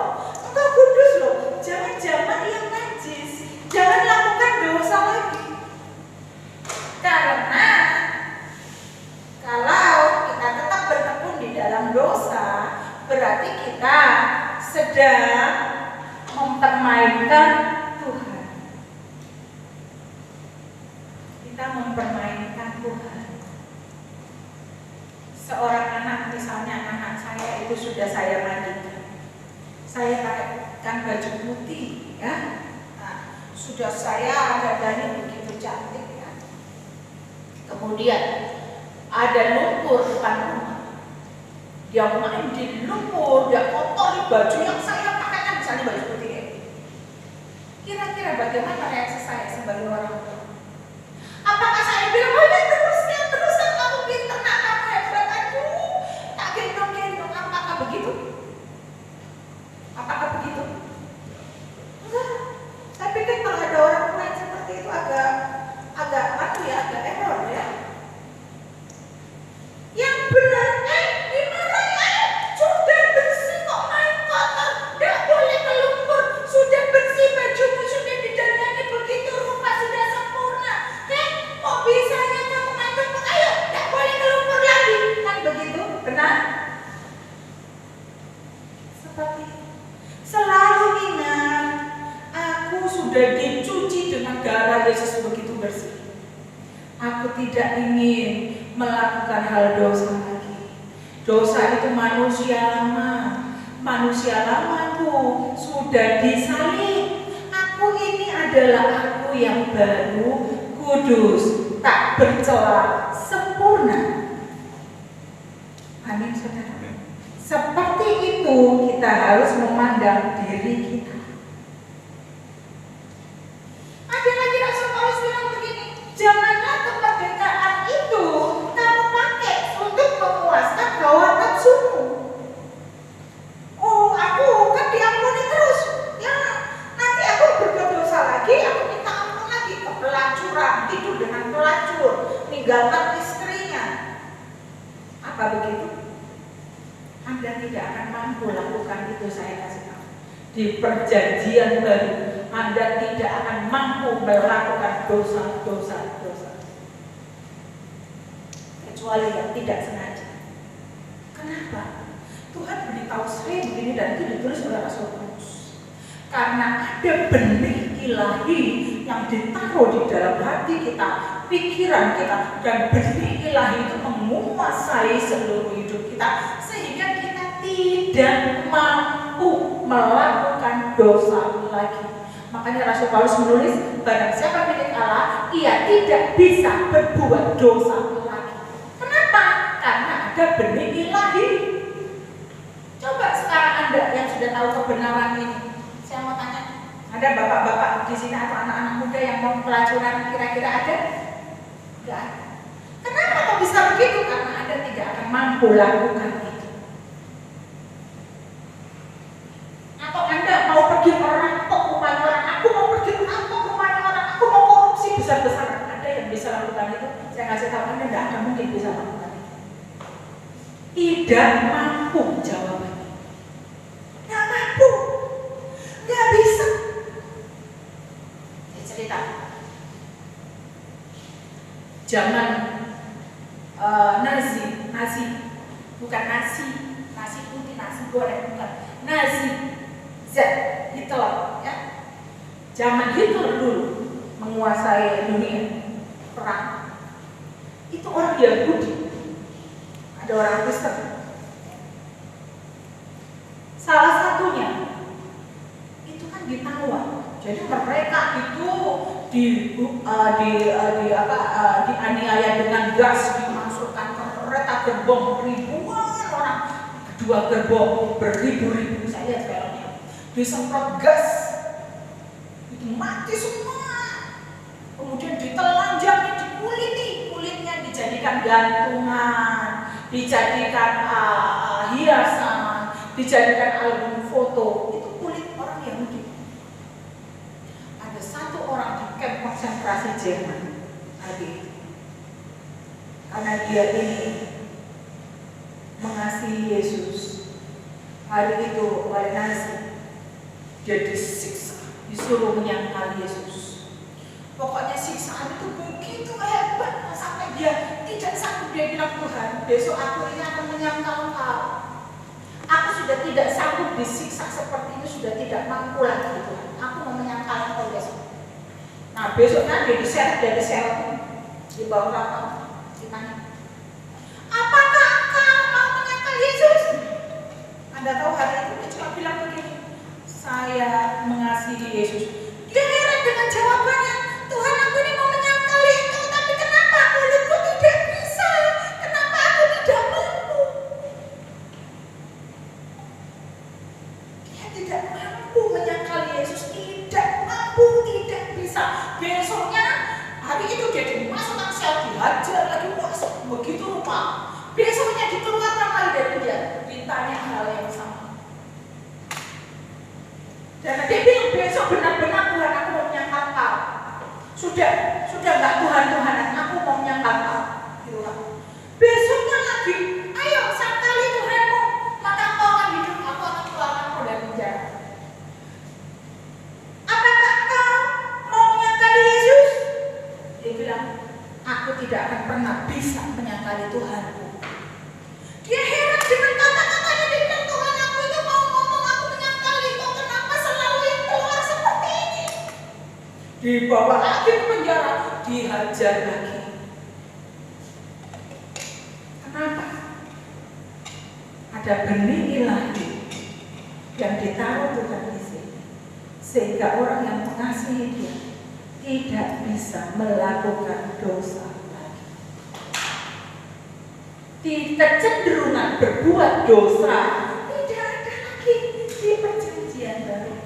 engkau kudus loh. Jangan-jangan yang najis, jangan lakukan dosa lagi. Karena kalau kita tetap bertekun di dalam dosa, berarti kita sedang mempermainkan Tuhan. Kita mempermainkan Tuhan. Seorang anak, misalnya anak saya itu sudah saya mandikan, saya pakaikan baju putih, ya, nah, sudah saya dadanya begitu cantik, ya. Kemudian ada lumpur depan rumah, dia main di lumpur, dia kotori baju yang saya pakaikan, misalnya baju putih, ya. Kira-kira bagaimana reaksi saya sebagai orang tua? Aku tidak ingin melakukan hal dosa lagi. Dosa itu manusia lama. Manusia lamaku sudah disalib. Aku ini adalah aku yang baru, kudus, tak bercela, sempurna. Amin, saudara. Seperti itu kita harus memandang diri kita. Ada lagi Rasul Paulus bilang begini, janganlah kemerdekaan itu kamu pakai untuk memuaskan hawa nafsumu. Oh, aku kan diampuni terus. Ya, nanti aku berbuat dosa lagi, aku minta ampun lagi. Kepelacuran, tidur dengan pelacur, meninggalkan istrinya. Apa begitu? Anda tidak akan mampu lakukan itu, saya kasih tahu. Di perjanjian baru, Anda tidak akan mampu melakukan dosa. Kecuali yang tidak sengaja. Kenapa? Tuhan beritahu saya begini dan itu ditulis oleh Rasul Paulus. Karena ada benih ilahi yang ditaruh di dalam hati kita, pikiran kita, dan benih ilahi itu menguasai seluruh hidup kita sehingga kita tidak mampu melakukan dosa lagi. Makanya Rasul Paulus menulis, barang siapa milik Allah, ia tidak bisa berbuat dosa lagi. Kenapa? Karena ada benih ilahi. Coba sekarang Anda yang sudah tahu kebenaran ini, saya mau tanya, ada bapak-bapak di sini atau anak-anak muda yang mau pelacuran, kira-kira ada? Enggak ada. Kenapa kok bisa begitu? Karena Anda tidak akan mampu lakukan itu. Atau Anda mau pergi merampok rumah orang, aku mau pergi merampok rumah orang, aku mau korupsi besar-besaran. Ada yang bisa lakukan itu? Saya kasih tahu Anda tidak akan mungkin bisa lakukan itu. Tidak mampu jawabannya. Nggak mampu, nggak bisa. Saya cerita. Zaman Nazi, bukan nasi putih, nasi goreng, bukan. Nazi, Hitler, ya. Zaman Hitler dulu menguasai dunia perang. Itu orang Yahudi, ada orang Kristen. Salah satunya itu kan ditawar. Jadi mereka itu dianiaya dengan gas, dimasukkan ke kereta gerbong ribuan orang, kedua gerbong beribu-ribu, saya lihat filmnya, disemprot gas, itu mati semua. Kemudian ditelanjangi, dikuliti, kulitnya dijadikan gantungan, dijadikan hiasan, dijadikan album foto. Itu kulit orang Yahudi. Ada satu orang di kamp konsentrasi Jerman hari itu, karena dia ini mengasihi Yesus, hari itu oleh Nazi dia disiksa, disuruh menyangkal Yesus. Pokoknya siksaan itu begitu hebat sampai dia tidak sanggup. Dia bilang, Tuhan, besok aku ini akan menyangkal Engkau. Aku sudah tidak sanggup disiksa seperti ini, sudah tidak mampu lagi, Tuhan. Aku mau menyangkal Engkau besok. Nah, besoknya dia diseret dari sel di bawah kapal. Ditanya, apakah Engkau mau menyangkal Yesus? Anda tahu hari itu dia cuma bilang begini, saya mengasihi Yesus. Dia heran dengan jawabannya, Tuhan, aku ini mau menyangkali Engkau, tapi kenapa mulutku tidak bisa? Kenapa aku tidak mampu? Dia tidak mampu menyangkali Yesus, tidak mampu, tidak bisa. Besoknya, hari itu dia dimasukkan sel, dihajar lagi, begitu rupa. Besoknya dikeluarkan lagi dari dia, ditanya hal yang sama. Dan dia bilang, besok benar-benar Tuhan, aku mau menyangkal Engkau. Sudah enggak Tuhan-Tuhanan, aku mau menyangkal Engkau. Gitu kan. Besoknya lagi, ayo sangkali Tuhanmu, maka Engkau akan hidup, aku akan keluarkan Engkau dari penjara. Apakah Engkau mau menyangkali Yesus? Dia bilang, aku tidak akan pernah bisa menyangkali Tuhanku. Dia heran dengan kata-katanya, dia bilang, Tuhan, aku itu mau ngomong, aku menyangkali Engkau, kenapa selalu yang keluar seperti ini? Dibawa lagi ke penjara, dihajar lagi. Apa? Ada benih ilahi yang ditaruh Tuhan di sini, sehingga orang yang mengasihi Dia tidak bisa melakukan dosa lagi. Kecenderungan berbuat dosa tidak ada lagi di perjanjian baru.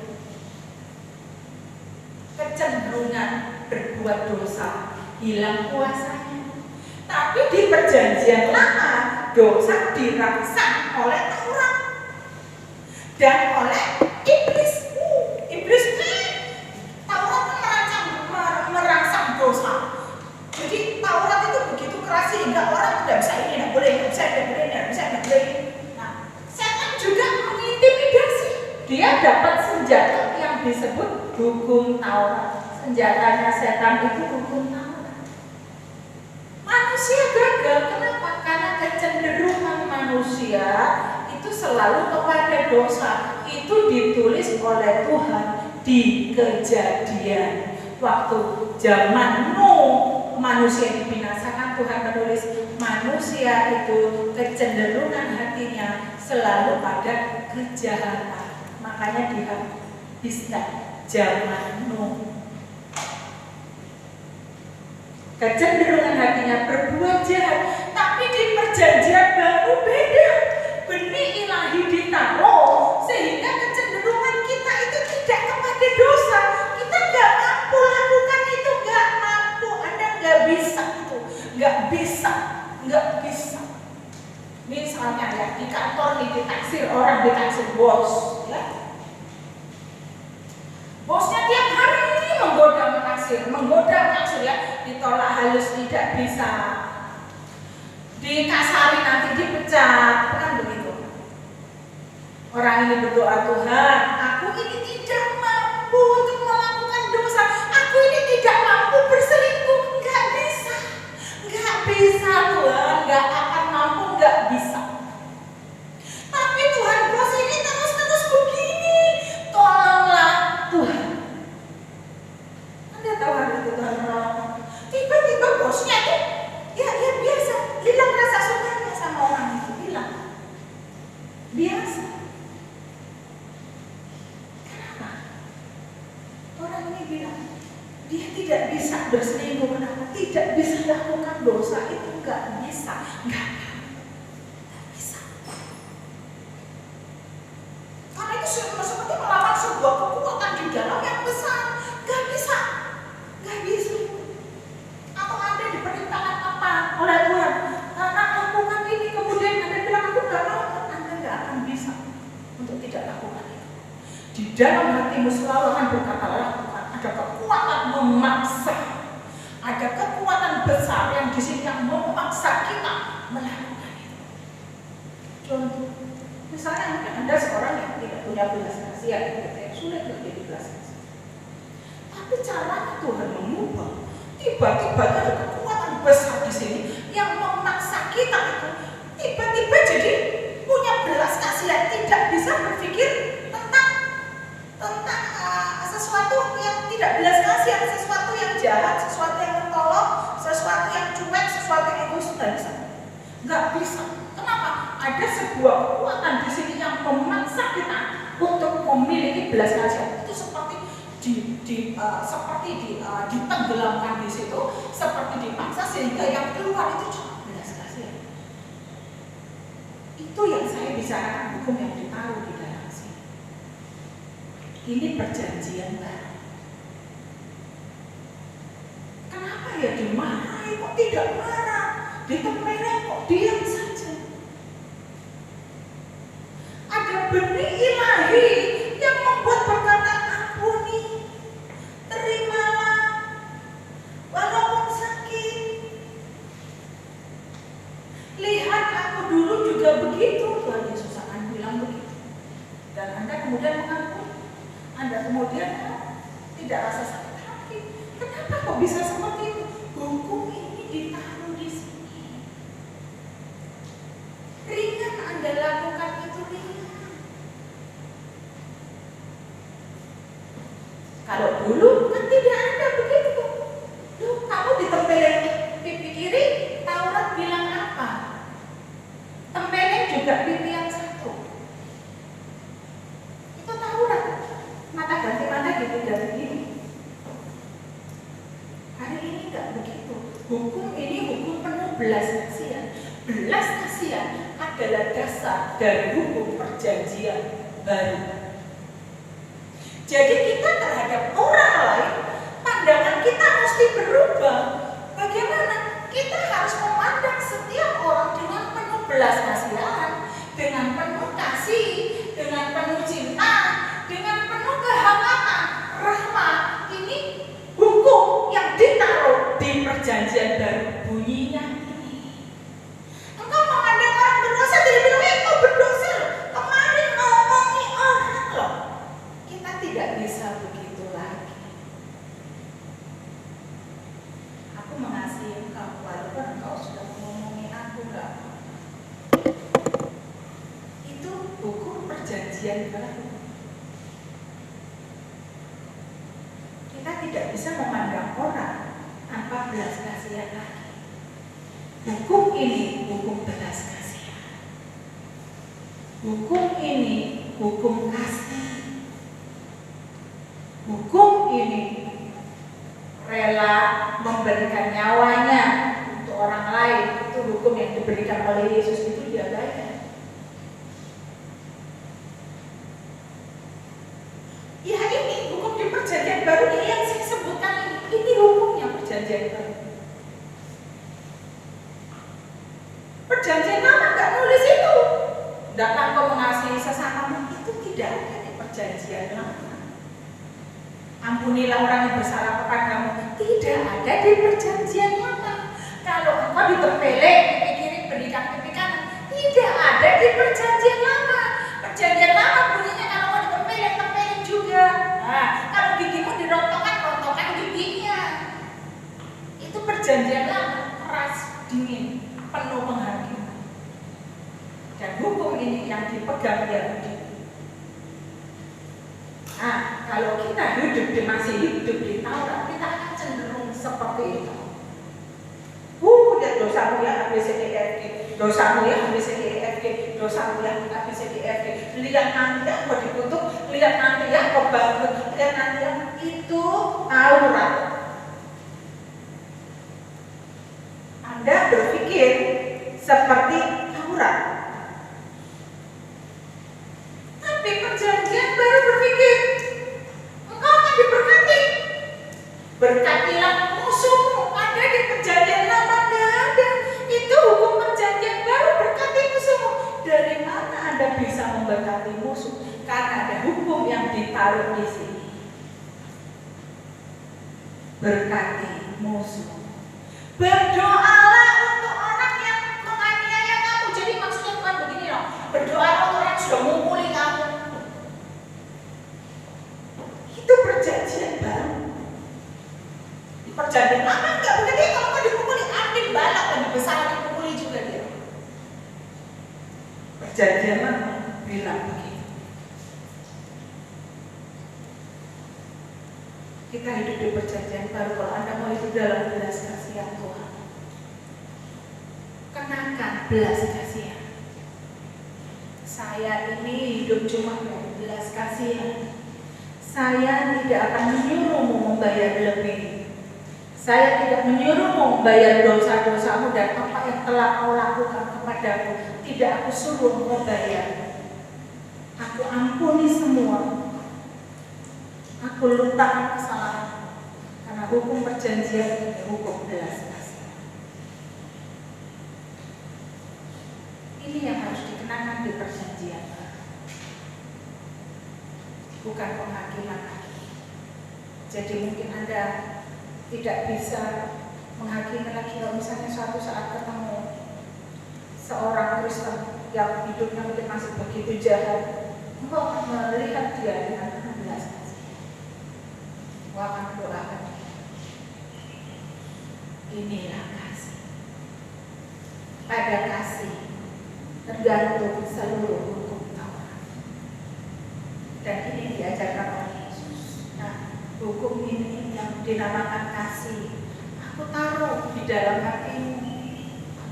Kecenderungan berbuat dosa hilang kuasanya. Tapi di perjanjian lama dosa dirangsang oleh Taurat dan oleh iblis. Iblis Taurat merangsang dosa. Jadi Taurat itu begitu keras sehingga orang tidak bisa ini, tidak boleh, tidak bisa, tidak boleh, tidak bisa, tidak boleh. Nah, setan juga mengintimidasi. Dia dapat senjata yang disebut hukum Taurat. Senjatanya setan itu hukum Taurat. Manusia gagal, kenapa? Karena kecenderungan manusia itu selalu kepada dosa. Itu ditulis oleh Tuhan di Kejadian. Waktu zaman Nuh manusia dibinasakan, Tuhan menulis manusia itu kecenderungan hatinya selalu pada kejahatan. Makanya dihabiskan zaman Nuh. Kecenderungan hatinya berbuat jahat. Tapi di perjanjian baru beda. Benih ilahi ditaruh sehingga kecenderungan kita itu tidak kepada dosa. Kita nggak mampu lakukan itu, nggak mampu. Anda nggak bisa itu, nggak bisa. Misalnya ya di kantor nih, ditaksir orang, ditaksir bos, ya. Bosnya tiap hari ini menggoda menaksir ya, ditolak halus tidak bisa, dikasari nanti dipecat, kan begitu. Orang ini berdoa, Tuhan, aku ini tidak mampu untuk melakukan dosa, aku ini tidak mampu berselingkuh, nggak bisa Tuhan, nggak akan mampu, nggak bisa. Tapi Tuhan, bos ini terus begini, tolonglah Tuhan. Anda tahu hari itu Tuhan menolong. Tiba-tiba bosnya tuh ya biasa, hilang rasa sukanya sama orang itu, hilang. Biasa. Kenapa? Orang ini bilang dia tidak bisa berselingkuh. Kenapa? Tidak bisa lakukan dosa itu, nggak bisa. Karena itu seperti melawan sebuah kekuatan di dalam yang besar. Nggak bisa. Atau Anda diperintahkan apa oleh Tuhan? Karena lakukan ini, kemudian Anda bilang aku nggak mau, Anda nggak akan bisa untuk tidak lakukan itu. Di dalam hatimu selalu akan berkata lakukan. Ada kekuatan memaksa, ada kekuatan besar yang di sini yang memaksa kita melakukan itu. Contoh, misalnya mungkin Anda seorang yang tidak punya belas kasihan, yang sulit menjadi belas kasihan. Tapi caranya Tuhan mengubah. Tiba-tiba ada kekuatan besar di sini yang memaksa kita itu tiba-tiba jadi punya belas kasihan, tidak bisa berpikir tentang sesuatu yang tidak belas kasihan, sesuatu yang jahat, sesuatu yang mentolong, sesuatu yang cuek, sesuatu yang egois, tidak bisa. Nggak bisa. Kenapa? Ada sebuah kekuatan di sini yang memaksa kita untuk memiliki belas kasihan. Itu seperti ditenggelamkan di situ, seperti dipaksa sehingga yang keluar itu cuma belas kasihan. Itu yang saya bicarakan, hukum yang ditaruh di dalam sini. Ini perjanjian baru. Kenapa ya dimarahi kok tidak marah, ditemeleng kok diam saja? Ada benih ilahi yang membuat berkata, ampuni, terimalah, walaupun sakit. Lihat aku dulu juga begitu, Tuhan Yesus akan bilang begitu. Dan Anda kemudian mengampuni, Anda kemudian tidak rasa sakit hati. Kenapa kok bisa seperti itu? Hukum ini ditaruh di sini. Ringan Anda lakukan itu, ringan. Hukum ini hukum penuh belas kasihan. Belas kasihan adalah dasar dari hukum perjanjian baru. Jadi kita terhadap orang lain, pandangan kita mesti berubah. Bagaimana? Kita harus memandang setiap orang dengan penuh belas kasihan, dengan penuh kasih, dengan penuh cinta, dengan penuh kehangatan, rahmat. Ini hukum yang ditaruh di perjanjian baru. Bunyinya ini. Engkau memandang orang berdosa, jadi bilang, kau berdosa. Kemarin ngomongi orang loh. Kita tidak bisa begitu lagi. Aku mengasihi engkau, walaupun engkau sudah ngomongi aku enggak. Itu hukum perjanjian baru. Kita tidak bisa memandang orang tanpa belas kasihan lagi. Hukum ini hukum belas kasihan. Hukum ini hukum kasih. Hukum ini rela memberikan nyawanya untuk orang lain. Itu hukum yang diberikan oleh Yesus, itu dia bayar. Ya ini hukum di perjanjian baru ini yang saya sebutkan ini. Ini hukumnya perjanjian baru. Perjanjian lama nggak nulis itu. Datang kau mengasihi sesamamu, itu tidak ada di perjanjian lama. Ampunilah orang yang bersalah kepadamu, tidak ada di perjanjian lama. Kalau engkau ditempeleng, pipi kiri berikan pipi kanan, tidak ada di perjanjian lama. Perjanjian lama bunyinya kalau kau ditempeleng, tempeleng juga. Nah, kalau gigimu dirontokkan, rontokkan giginya. Itu perjanjian lama, keras, dingin, penuh penghakiman. Dan hukum ini yang dipegang Yahudi. Nah, kalau kita masih hidup di Taurat, kita akan cenderung seperti itu. Lihat dosamu yang ABCDEFG, dosamu yang ABCDEFG, dosamu yang ABCDEFG. Lihat nanti ya kau dikutuk, lihat nanti ya kau bangkrut, lihat nanti ya itu Taurat. Anda berpikir seperti Taurat. Tapi perjanjian baru berpikir, engkau akan diberkati. Berkatilah musuhmu. Ada di perjanjian lama nggak ada. Itu hukum perjanjian baru, berkati musuhmu. Dari mana Anda bisa memberkati musuh? Karena ada hukum yang ditaruh di sini. Berkati musuh. Berdoalah untuk orang yang menganiaya kamu. Jadi maksudnya bukan begini loh. Berdoa untuk orang yang sudah mukuli kamu. Itu perjanjian baru. Di perjanjian lama enggak begitu. Kalau mau dipukuli, ambil balak dan besar dipukuli juga dia. Perjanjian lama bilang begitu. Kita hidup di perjanjian baru. Kalau Anda mau hidup dalam belas kasihan Tuhan, kenakan belas kasihan. Saya ini hidup cuma dari belas kasihan. Saya tidak akan menyuruhmu membayar lebih. Saya tidak menyuruhmu membayar dosa-dosamu dan apa yang telah kau lakukan kepadamu. Tidak aku suruh membayar. Aku ampuni semua. Aku lupakan kesalahan. Karena hukum perjanjian ini hukum belas kasihan. Ini yang harus dikenakan di perjanjian. Bukan penghakiman lagi. Jadi mungkin Anda tidak bisa menghakimi lagi kalau misalnya suatu saat ketemu seorang Kristen yang hidupnya mungkin masih begitu jahat, engkau akan melihat dia dengan belas kasihan. Engkau akan mendoakan dia. Inilah kasih. Pada kasih tergantung seluruh hukum Taurat. Dan ini diajarkan oleh Yesus. Nah, hukum ini yang dinamakan kasih, aku taruh di dalam hatimu,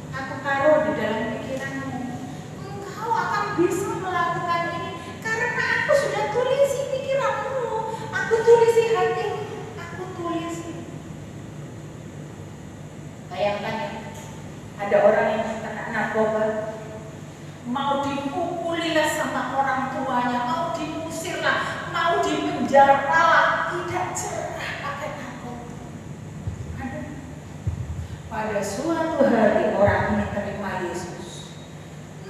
aku taruh di dalam pikiranmu. Engkau akan bisa melakukan ini karena aku sudah tulisi pikiranmu, aku tulisi hatimu, aku tulisi. Bayangkan ya, ada orang yang kena narkoba, mau dipukulilah sama orang tuanya, mau diusirlah, mau dipenjaralah, tidak cerah pakai narkoba. Pada suatu hari orang ini terima Yesus,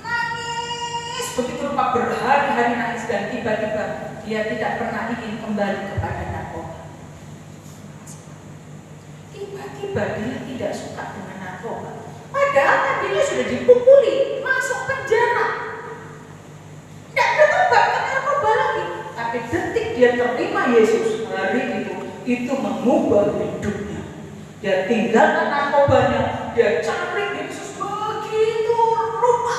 nangis begitu rupa, berhari-hari nangis, dan tiba-tiba dia tidak pernah ingin kembali kepada narkoba. Tiba-tiba dia tidak suka dengan narkoba, padahal dia sudah dipukuli, masuk penjara, tidak bertobat ke narkoba lagi. Tapi detik dia terima Yesus, hari itu mengubah hidupnya. Dia tinggalkan narkobanya, dia cari Yesus begitu rupa.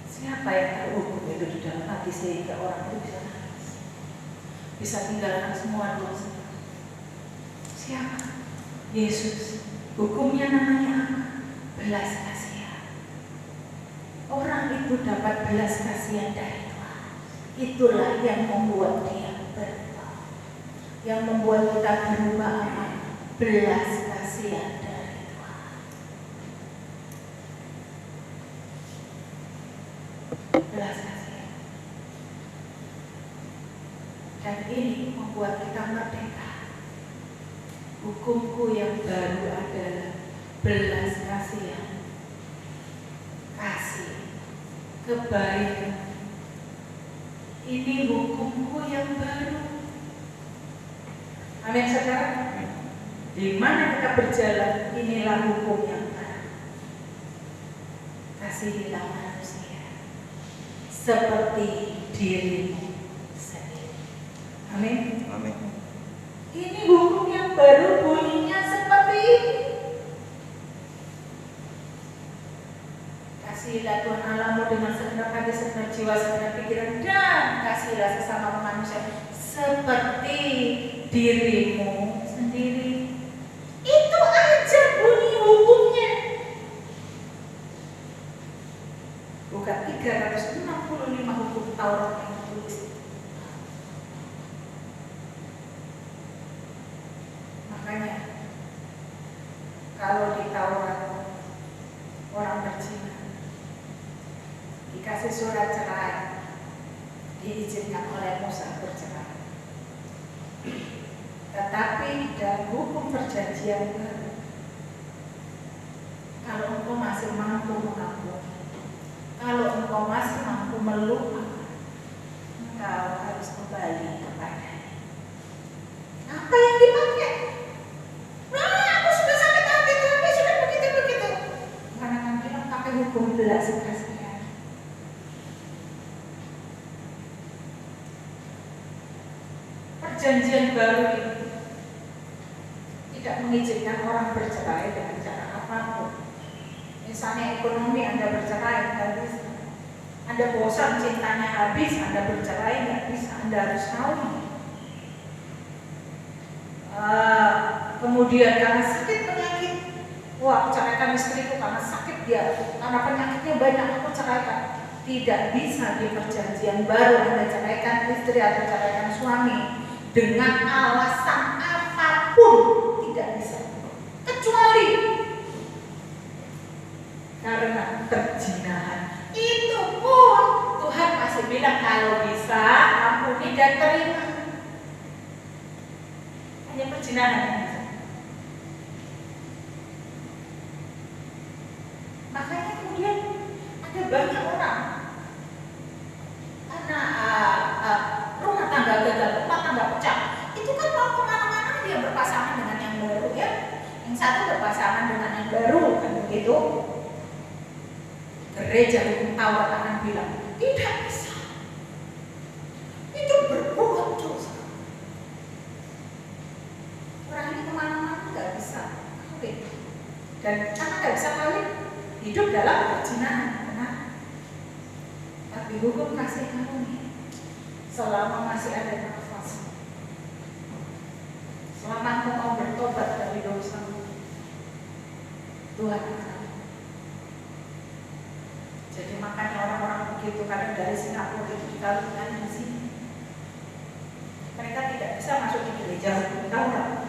Siapa yang terhukum itu di dalam hati sehingga orang itu bisa nangis, bisa tinggalkan semua dosa? Siapa? Yesus. Hukumnya namanya apa? Belas kasihan. Orang itu dapat belas kasihan dari Tuhan. Itulah yang membuat dia berubah, yang membuat kita berubah apa? Belas kasihan dari Tuhan. Belas kasihan. Dan ini membuat kita merdeka. Hukumku yang baru adalah belas kasihan, kasih, kebaikan. Ini hukumku yang baru. Amin, saudara. Di mana kita berjalan, inilah hukum yang baru. Kasihilah manusia seperti dirimu sendiri. Amin. Amin. Ini hukum yang baru, bunyinya seperti ini. Kasihilah Tuhan Allahmu dengan segenap hati, segenap jiwa, segenap pikiran, dan kasihilah sesama manusia seperti dirimu sendiri. Itu aja bunyi hukumnya. Bukan 365 hukum Taurat yang ditulis. Makanya kalau di Taurat orang berzina dikasih surat cerai, diizinkan oleh Musa bercerai. Tetapi dalam hukum perjanjian baru, kalau engkau masih mampu mengampuni, kalau engkau masih mampu melupakan, engkau harus kembali kepadanya. Apa yang dipakai? Aku sudah sakit hati, tapi sudah begitu-begitu. Karena kan bilang pakai hukum belas kasihan. Perjanjian baru ini tidak mengizinkan orang bercerai dengan cara apapun. Misalnya ekonomi Anda bercerai, nggak bisa. Anda bosan, cintanya habis, Anda bercerai, nggak bisa. Anda harus kawin. Kemudian karena sakit penyakit, wah, ceraikan istriku karena sakit dia, karena penyakitnya banyak, aku ceraikan. Tidak bisa di perjanjian baru Anda ceraikan istri atau ceraikan suami dengan alasan apapun, tidak bisa, kecuali karena perzinahan. Itu pun Tuhan masih bilang kalau bisa ampuni dan terima. Hanya perzinahan yang bisa. Makanya kemudian ada banyak orang karena rumah tangga gagal, rumah tangga pecah, itu kan mau kemana-mana dia berpasangan dengan yang baru ya. Yang satu berpasangan dengan yang baru kan begitu. Gereja hukum Taurat akan bilang tidak bisa, itu berbuat dosa. Orang ini kemana-mana nggak bisa kawin, dan karena nggak bisa kawin hidup dalam perzinahan. Benar? Tapi hukum kasih karunia selama masih ada nafas, selama engkau mau bertobat dari dosa, Tuhan akan. Jadi makanya orang-orang begitu kadang dari Singapura itu dikawinkan di sini. Mereka tidak bisa masuk di gereja. jauh Taurat.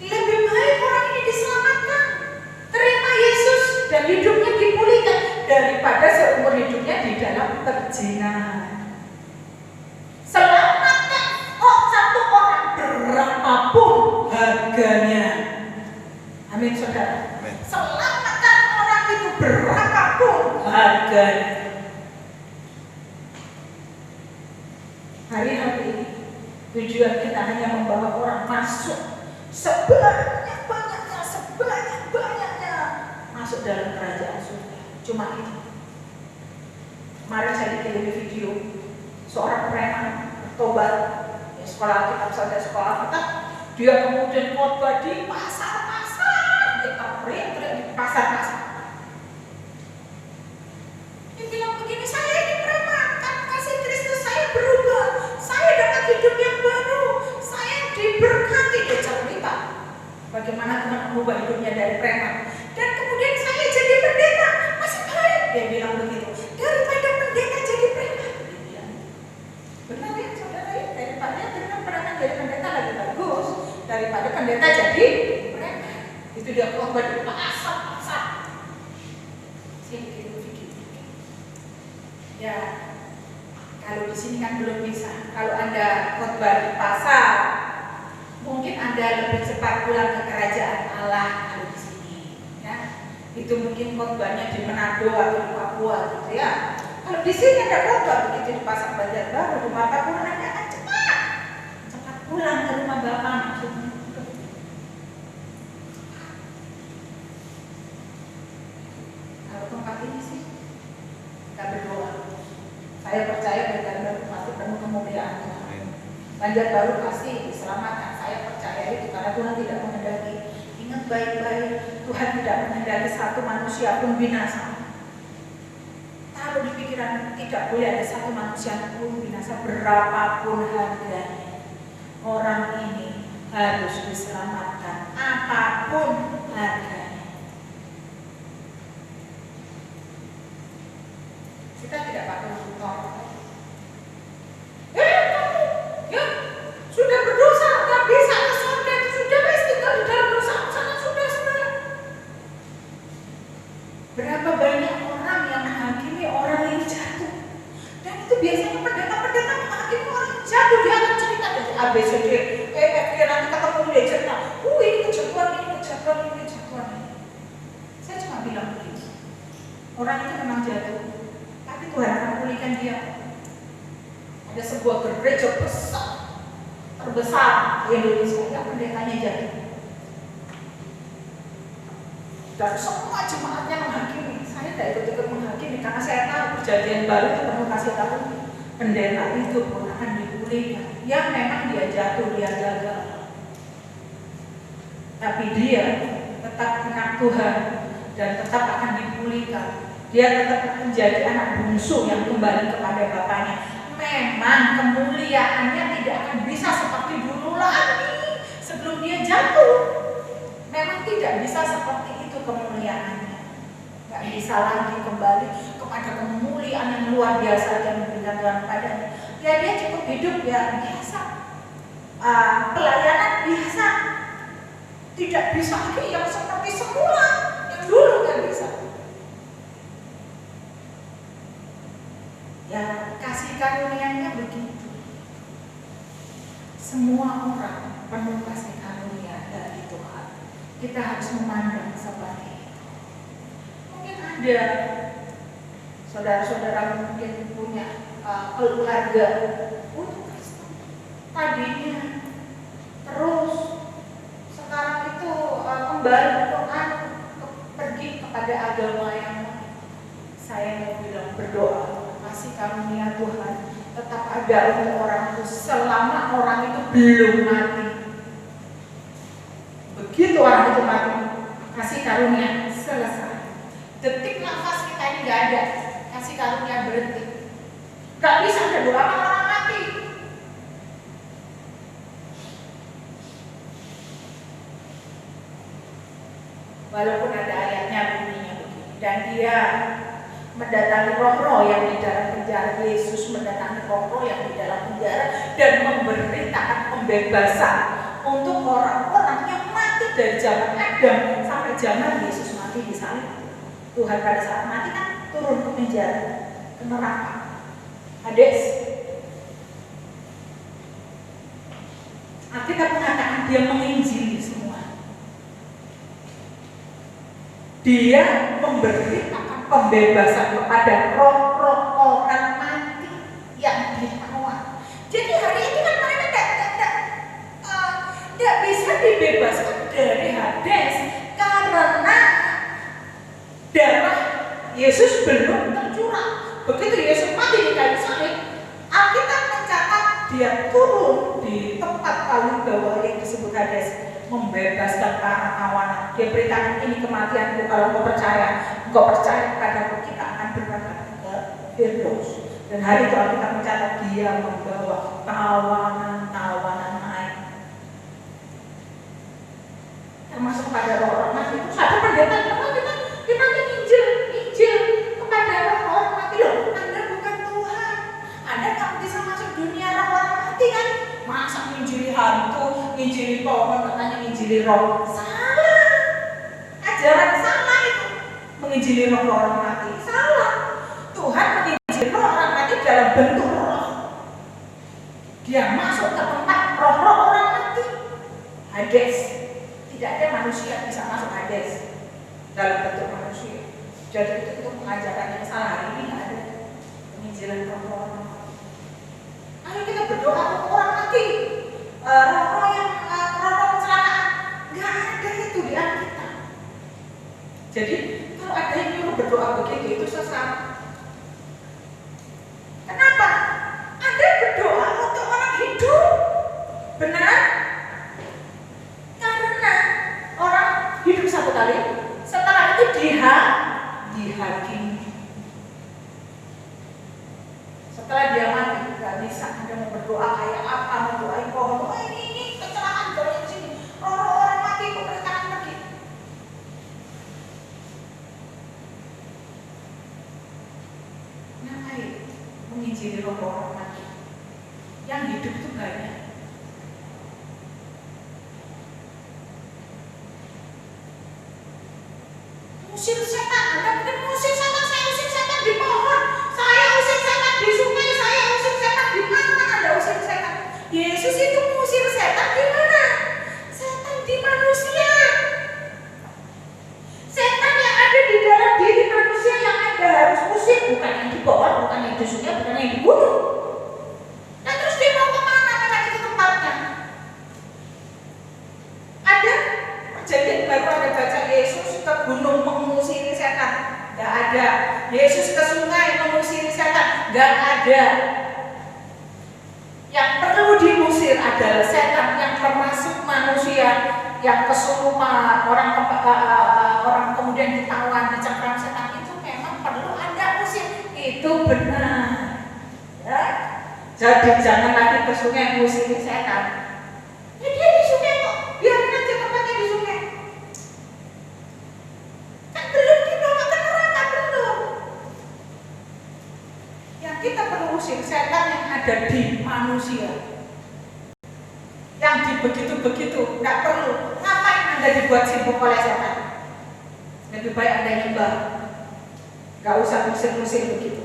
Lebih baik orang ini diselamatkan, terima Yesus dan hidupnya dipulihkan daripada seumur hidupnya di dalam perzinahan. Selamatkan satu orang berapapun harganya. Amin saudara. Amin. Selamatkan orang itu berapapun harganya. Hari-hari ini tujuan kita hanya membawa orang masuk sebanyak-banyaknya masuk dalam kerajaan surga. Cuma itu. Kemarin saya dikirim video seorang preman bertobat, ya, sekolah kitab saja sekolah kitab, dia kemudian khotbah di pasar-pasar, di pasar-pasar. Dia bilang begini, saya ini preman, kan kasih Kristus saya berubah, saya dapat hidup yang baru, saya diberkati. Dia cerita bagaimana Tuhan mengubah hidupnya dari preman, dan kemudian saya jadi pendeta, masih baik. Dia bilang begitu, daripada pendeta jadi preman. Dia bilang, benar ya saudara ya, daripada preman jadi pendeta lebih bagus daripada pendeta jadi preman. Itu dia khotbah di pasar-pasar. Ya, kalau di sini kan belum bisa. Kalau Anda khotbah di pasar, mungkin Anda lebih cepat pulang ke kerajaan Allah kalau di sini. Ya, itu mungkin khotbahnya di Manado atau di Papua gitu ya. Kalau di sini ada khotbah begitu di pasar Banjarbaru, di Martapura, Anda akan cepat pulang ke rumah Bapak maksudnya. Kalau tempat ini sih kita berdoa. Saya percaya Banjarbaru pasti penuh kemuliaan. Banjarbaru pasti diselamatkan. Saya percaya itu karena Tuhan tidak menghendaki. Ingat baik-baik, Tuhan tidak menghendaki satu manusia pun binasa. Taruh di pikiran, tidak boleh ada satu manusia pun binasa berapapun harganya. Orang ini harus diselamatkan apapun harganya. Kita tidak pakai motor. Kamu ya sudah berdosa, nggak bisa ke surga, itu sudah wes tinggal di dalam dosa sana sudah. Berapa banyak orang yang menghakimi orang yang jatuh, dan itu biasanya pendeta-pendeta menghakimi orang yang jatuh. Dia akan cerita dari A B C D E F G, nanti ketemu dia cerita, ini kejatuhan ini. Saya cuma bilang begini, orang itu memang jatuh, tapi Tuhan akan pulihkan dia. Ada sebuah gereja terbesar di Indonesia yang pendetanya jatuh, dan semua jemaatnya menghakimi. Saya tidak ikut-ikut menghakimi karena saya tahu perjanjian baru itu perlu kasih tahu pendeta itu pun akan dipulihkan. Yang memang dia jatuh, dia gagal, tapi dia tetap anak Tuhan dan tetap akan dipulihkan. Dia tetap menjadi anak bungsu yang kembali kepada bapaknya. Memang kemuliaannya tidak akan bisa seperti dulu lagi sebelum dia jatuh. Memang tidak bisa seperti itu kemuliaannya. Gak bisa lagi kembali kepada kemuliaan yang luar biasa yang diberikan Tuhan padanya. Ya dia cukup hidup ya biasa, pelayanan biasa. Tidak bisa lagi yang seperti semula yang dulu kan bisa. Ya kasih karunia-Nya begitu. Semua orang penuh kasih karunia dari Tuhan. Kita harus memandang seperti itu. Mungkin ada saudara-saudara mungkin punya keluarga untuk Kristen. Tadinya terus sekarang itu kembali pergi kepada agama yang lain. Saya mau bilang berdoa, kasih karunia Tuhan tetap ada untuk orang itu selama orang itu belum mati. Begitu orang itu mati, kasih karunia selesai. Detik nafas kita ini gak ada, kasih karunia berhenti. Gak bisa ada doakan orang mati. Walaupun ada ayatnya bunyinya begini, dan dia mendatangi roh-roh yang di dalam penjara. Yesus mendatangi roh-roh yang di dalam penjara dan memberitakan pembebasan untuk orang-orang yang mati dari zaman Adam sampai zaman Yesus mati di salib. Tuhan pada saat mati kan turun ke penjara, ke neraka. Hades. Alkitab mengatakan dia menginjili semua. Dia memberitakan pembebasan kepada roh-roh orang mati yang ditawan. Jadi hari ini kan mereka tidak bisa dibebaskan dari Hades karena darah Yesus belum tercurah. Begitu Yesus mati di kayu salib, Alkitab mencatat dia turun di tempat paling bawah yang disebut Hades, membebaskan para tawanan. Dia beritakan, ini kematianku, kalau engkau percaya kepadaku, kita akan berangkat ke Firdaus. Dan hari itu Alkitab mencatat dia membawa tawanan-tawanan naik, termasuk pada orang mati. Terus ada pendeta kita injil kepada orang mati. Loh, Anda bukan Tuhan, Anda tak bisa masuk dunia orang mati kan? Masa injili hantu, injili pohon, katanya injili roh? Salah, ajaran salah itu. Menginjili roh orang mati salah. Tuhan menginjili roh orang mati dalam bentuk roh. Dia masuk ke tempat roh-roh orang mati, Hades. Tidak ada manusia yang bisa masuk Hades dalam bentuk manusia. Jadi itu pengajaran yang salah. Hari ini nggak ada penginjilan roh-roh orang mati. Ayo kita berdoa untuk orang mati, roh-roh yang roh-roh kecelakaan. Nggak ada itu di Alkitab. Jadi kalau ada yang nyuruh berdoa begitu, itu sesat. Kenapa? Anda berdoa untuk orang hidup, benar? Karena orang hidup satu kali, setelah itu dihakimi. Setelah dia mati, nggak bisa Anda mau berdoa kayak apa, mendoai pohon, oh ini kecelakaan dari sini, orang mati kok kecelakaan lagi. Ngapain menginjili orang mati? Yang hidup itu banyak. Usir setan, Anda mungkin usir setan, saya usir setan di pohon, saya usir setan di sungai, saya usir setan di mana Anda usir setan? Yesus itu mengusir setan di mana? Setan di manusia. Setan yang ada di dalam diri manusia yang Anda harus usir, bukan yang di pohon, bukan yang di sungai, bukan yang di gunung. Nah terus dia mau kemana? Mana itu tempatnya? Ada perjanjian baru, ada baca Yesus ke gunung mengusir setan, nggak ada. Yesus ke sungai mengusir setan, nggak ada. Yang perlu diusir adalah setan yang termasuk manusia yang kesurupan, orang kemudian ditawan, dicengkram setan, itu memang perlu Anda usir. Itu benar. Ya? Jadi jangan lagi ke sungai mengusir setan. Ya dia di sungai kok, biarin aja tempatnya di sungai. Belum dibawa ke neraka, belum. Yang kita perlu usir setan yang ada di manusia, yang di begitu-begitu, nggak perlu. Ngapain Anda dibuat sibuk oleh setan? Lebih baik Anda nyembah, nggak usah musir-musir begitu.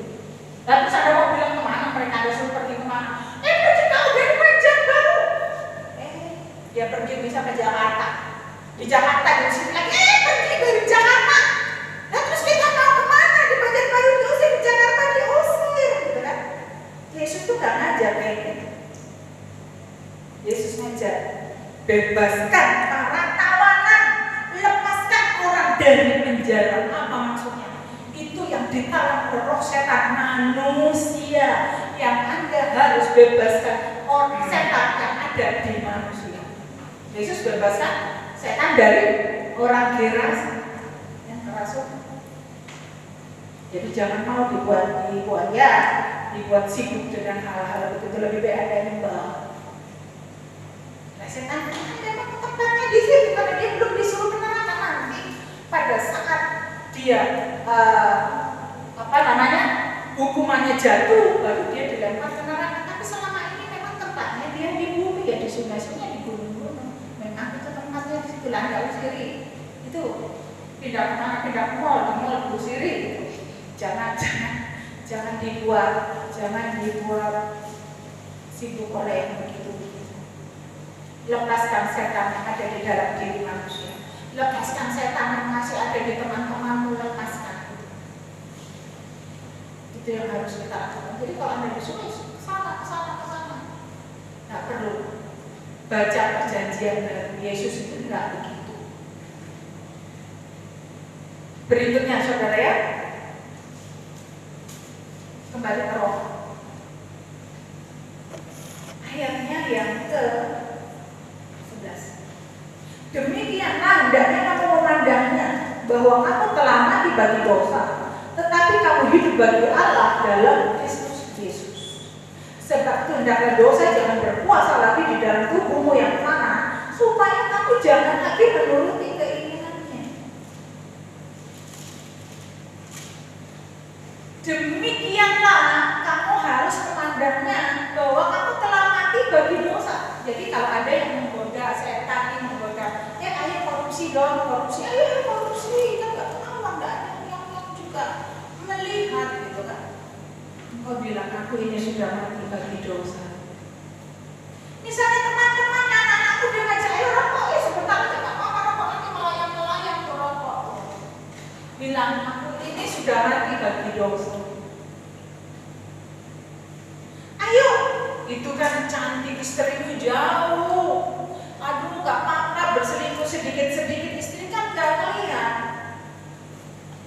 Lalu saya mau bilang kemana, mereka harus pergi kemana? Pergi kau dari Pekanbaru. Dia pergi bisa ke Jakarta. Di Jakarta diusir lagi, pergi dari Jakarta. Nah terus kita mau kemana? Di Pekanbaru diusir, di Jakarta diusir, gitu kan? Yesus tuh gak ngajar kayak gitu. Yesus ngajar, bebaskan para tawanan, lepaskan orang dari penjara. Apa maksudnya? Itu yang ditawan roh setan manusia, yang Anda harus bebaskan orang setan yang ada di manusia. Yesus bebaskan setan dari orang Gerasa yang kerasukan. Jadi jangan mau dibuat sibuk dengan hal-hal begitu. Lebih baik Anda nyembah. Nah setan memang tempatnya di situ karena dia belum disuruh ke neraka. Nanti pada saat dia apa namanya, hukumannya jatuh, baru dia dilempar ke neraka. Tapi selama ini memang tempatnya dia di bumi, ya di sungai-sungai, di gunung-gunung. Memang itu tempatnya di sebelah nggak usiri. Itu pindah kemana, pindah ke mall, di mall usiri. Gitu. Jangan dibuat sibuk oleh yang begitu. Lepaskan setan yang ada di dalam diri manusia. Lepaskan setan yang masih ada di teman-temanmu, lepaskan. Itu yang harus kita lakukan. Jadi kalau Anda disuruh kesana. Nggak perlu baca perjanjian dari Yesus itu, nggak begitu. Berikutnya saudara ya, kembali ke roh. Ayatnya yang ke-11. Demikianlah hendaknya kamu memandangnya, bahwa kamu telah mati bagi dosa, tetapi kamu hidup bagi Allah dalam Kristus Yesus. Sebab itu hendaklah dosa jangan berkuasa lagi di dalam tubuhmu yang fana, supaya kamu jangan lagi menuruti keinginannya. Demikianlah kamu harus memandangnya, bahwa kamu telah mati bagi dosa. Jadi kalau ada yang menggoda, setan yang menggoda, ayo korupsi dong, ayo korupsi, kan nggak ketahuan, nggak ada yang juga melihat gitu kan. Engkau bilang aku ini sudah mati bagi dosa. Misalnya teman-teman, anak-anakku dia ngajak ayo rokok, sebentar aja nggak apa-apa, rokok nanti melayang ke rokok. Bilang aku ini sudah mati bagi dosa. Ayo, itu kan cantik, istrimu jauh. Aduh, nggak apa-apa berselingkuh sedikit-sedikit, istri kan nggak ngelihat.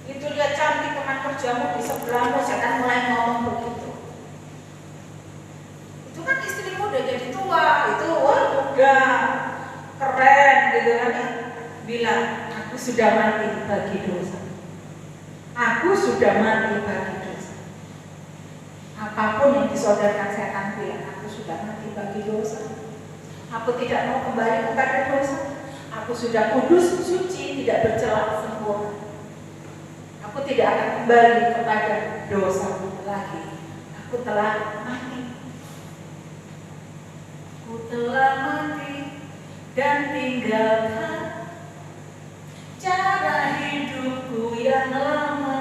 Itu lihat cantik teman kerjamu di sebelahmu, setan mulai ngomong begitu. Itu kan istrimu udah jadi tua, itu muda, keren gitu kan ya. Bilang, aku sudah mati bagi dosa. Aku sudah mati bagi dosa. Apapun yang disodorkan setan bilang, aku sudah mati bagi dosa. Aku tidak mau kembali kepada dosa. Aku sudah kudus, suci, tidak bercela, sempurna. Aku tidak akan kembali kepada dosa lagi. Aku telah mati. Aku telah mati dan tinggalkan cara hidupku yang lama.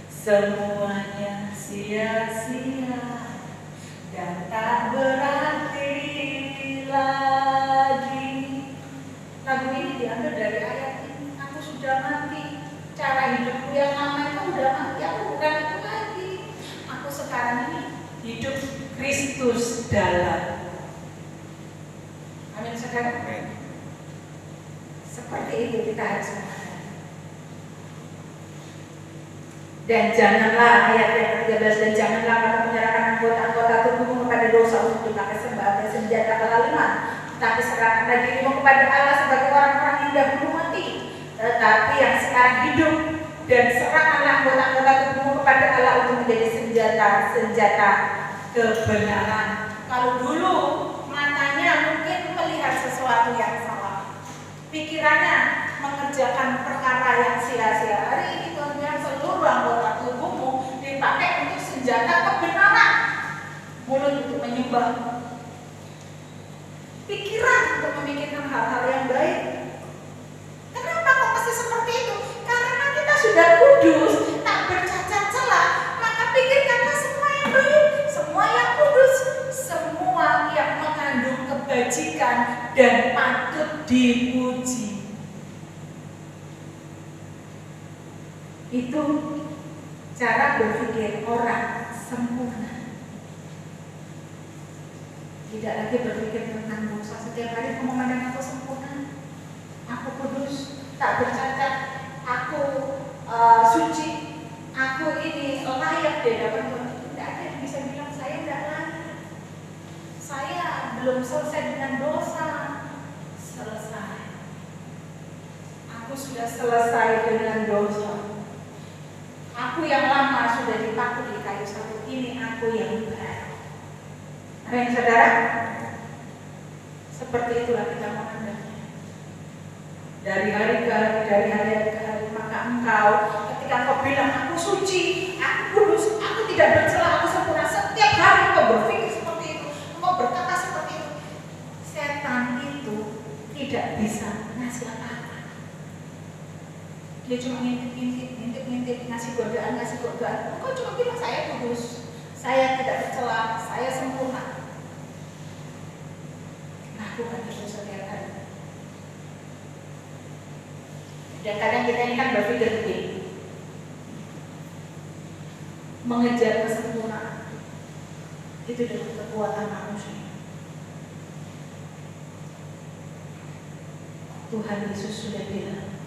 Semuanya sia-sia dan tak berarti lagi. Lagu ini diambil dari ayat ini. Aku sudah mati, cara hidupku yang lama itu udah mati, aku bukan itu lagi. Aku sekarang ini hidup Kristus dalam. Amin saudara. Seperti itu kita harus memahami. Dan janganlah ayat yang ke-13, dan janganlah kamu menyerahkan anggota-anggota tubuhmu kepada dosa untuk dipakai sebagai senjata kezaliman, tapi serahkanlah dirimu kepada Allah sebagai orang-orang yang dahulu mati, tetapi yang sekarang hidup, dan serahkanlah anggota-anggota tubuhmu kepada Allah untuk menjadi senjata kebenaran. Kalau dulu matanya mungkin melihat sesuatu yang salah, pikirannya mengerjakan perkara yang sia-sia. Hari ini Tuhan bilang seluruh anggota tubuhmu dipakai untuk senjata kebenaran. Mulut untuk menyembah, pikiran untuk memikirkan hal-hal yang baik. Kenapa kok pasti seperti itu? Karena kita sudah kudus, tak bercacat celah, maka pikirkanlah semua yang baik, semua yang kudus, semua yang mengandung kebajikan dan patut dipuji. Itu cara berpikir orang sempurna. Tidak lagi berpikir tentang dosa. Setiap hari kamu memandang aku sempurna, aku kudus, tak bercacat, aku suci, aku ini layak di hadapan Tuhan. Tidak ada yang bisa bilang saya tidak layak. Saya belum selesai dengan dosa. Selesai. Aku sudah selesai dengan dosa. Aku yang lama sudah dipaku di kayu salib, ini aku yang baru. Amin saudara. Seperti itulah kita memandangnya. Dari hari ke hari, dari hari ke hari, maka engkau ketika ketika engkau bilang aku suci, aku kudus, aku tidak bercela, aku sempurna, setiap hari engkau berpikir seperti itu, engkau berkata seperti itu, setan itu tidak bisa ngasih apa-apa. Dia cuma ngintip, ngasih godaan. Engkau cuma bilang saya kudus, saya tidak bercela, saya sempurna. Lakukan itu setiap hari. Dan kadang kita ini kan berpikir begini, mengejar kesempurnaan itu dengan kekuatan manusia. Tuhan Yesus sudah bilang,